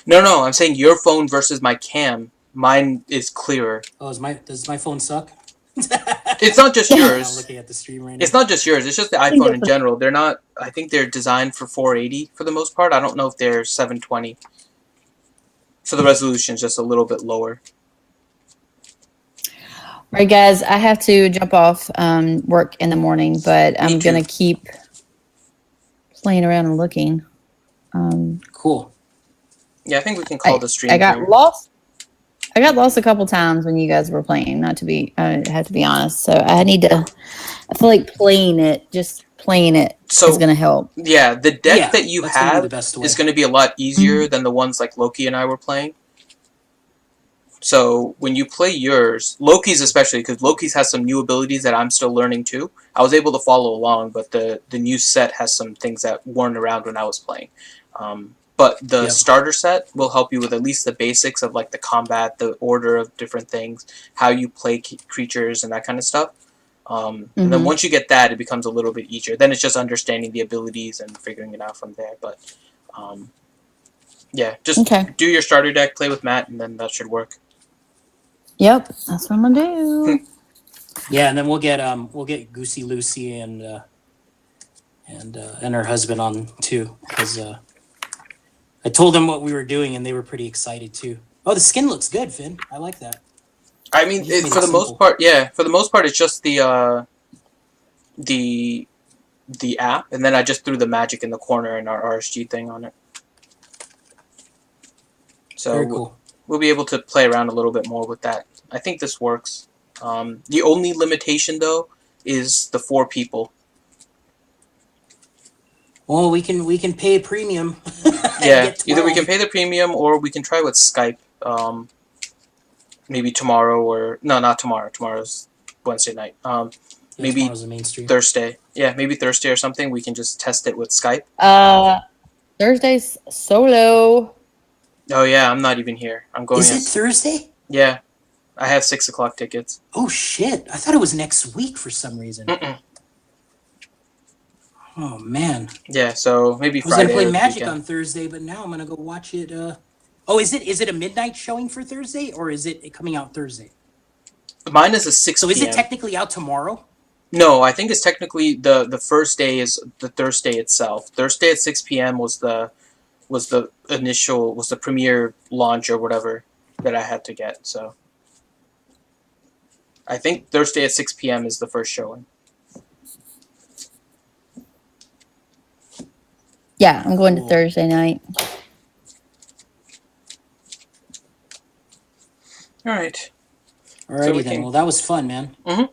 No, I'm saying your phone versus my cam. Mine is clearer. Oh, does my phone suck? It's not just yours. I'm looking at the stream right now. It's not just yours. It's just the iPhone in general. They're not. I think they're designed for 480 for the most part. I don't know if they're 720. So the resolution is just a little bit lower. All right, guys, I have to jump off work in the morning, but I'm going to keep playing around and looking. Cool. Yeah, I think we can call the stream. I got lost. I got lost a couple times when you guys were playing. I have to be honest. So I feel like playing it is going to help. Yeah, the deck that you have is going to be a lot easier than the ones like Loki and I were playing. So when you play yours, Loki's especially, because Loki's has some new abilities that I'm still learning too. I was able to follow along, but the new set has some things that weren't around when I was playing. But the starter set will help you with at least the basics of like the combat, the order of different things, how you play creatures and that kind of stuff. And then once you get that, it becomes a little bit easier. Then it's just understanding the abilities and figuring it out from there. But yeah, just do your starter deck, play with Matt, and then that should work. Yep, that's what I'm gonna do. Yeah, and then we'll get Goosey Lucy and her husband on too, because I told them what we were doing, and they were pretty excited too. Oh, the skin looks good, Finn. I like that. I mean, for the most part, it's just the app, and then I just threw the magic in the corner and our RSG thing on it. So very cool. We'll be able to play around a little bit more with that. I think this works. The only limitation, though, is the 4 people. Well, we can pay a premium. Yeah, either we can pay the premium or we can try with Skype. Maybe tomorrow or... No, not tomorrow. Tomorrow's Wednesday night. Maybe tomorrow's the mainstream. Thursday. Yeah, maybe Thursday or something. We can just test it with Skype. Thursday's solo. Oh yeah, I'm not even here. I'm going. Is it Thursday? Yeah, I have 6 o'clock tickets. Oh shit! I thought it was next week for some reason. Mm-mm. Oh man. Yeah, so maybe I was gonna Friday play or the Magic weekend. on Thursday, but now I'm gonna go watch it. Oh, is it a midnight showing for Thursday, or is it coming out Thursday? Mine is a 6 So p.m. is it technically out tomorrow? No, I think it's technically the first day is the Thursday itself. Thursday at 6 p.m. was the premiere launch or whatever that I had to get. So I think Thursday at 6 p.m. is the first showing. Yeah, I'm going to Cool. Thursday night. All right. Alrighty then. Well, that was fun, man. Mhm.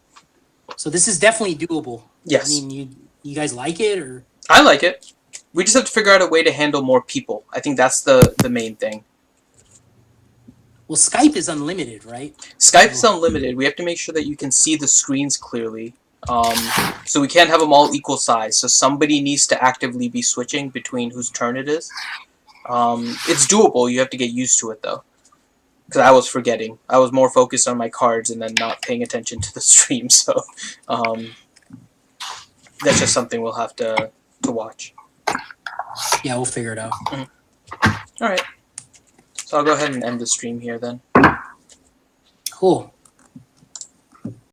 So this is definitely doable. Yes. I mean, you guys like it, or I like it. We just have to figure out a way to handle more people. I think that's the main thing. well, Skype is unlimited, right? Skype is unlimited. We have to make sure that you can see the screens clearly. So we can't have them all equal size. So somebody needs to actively be switching between whose turn it is. It's doable. You have to get used to it, though. Because I was forgetting. I was more focused on my cards and then not paying attention to the stream. So that's just something we'll have to watch. Yeah, we'll figure it out. All right. So I'll go ahead and end the stream here then. Cool.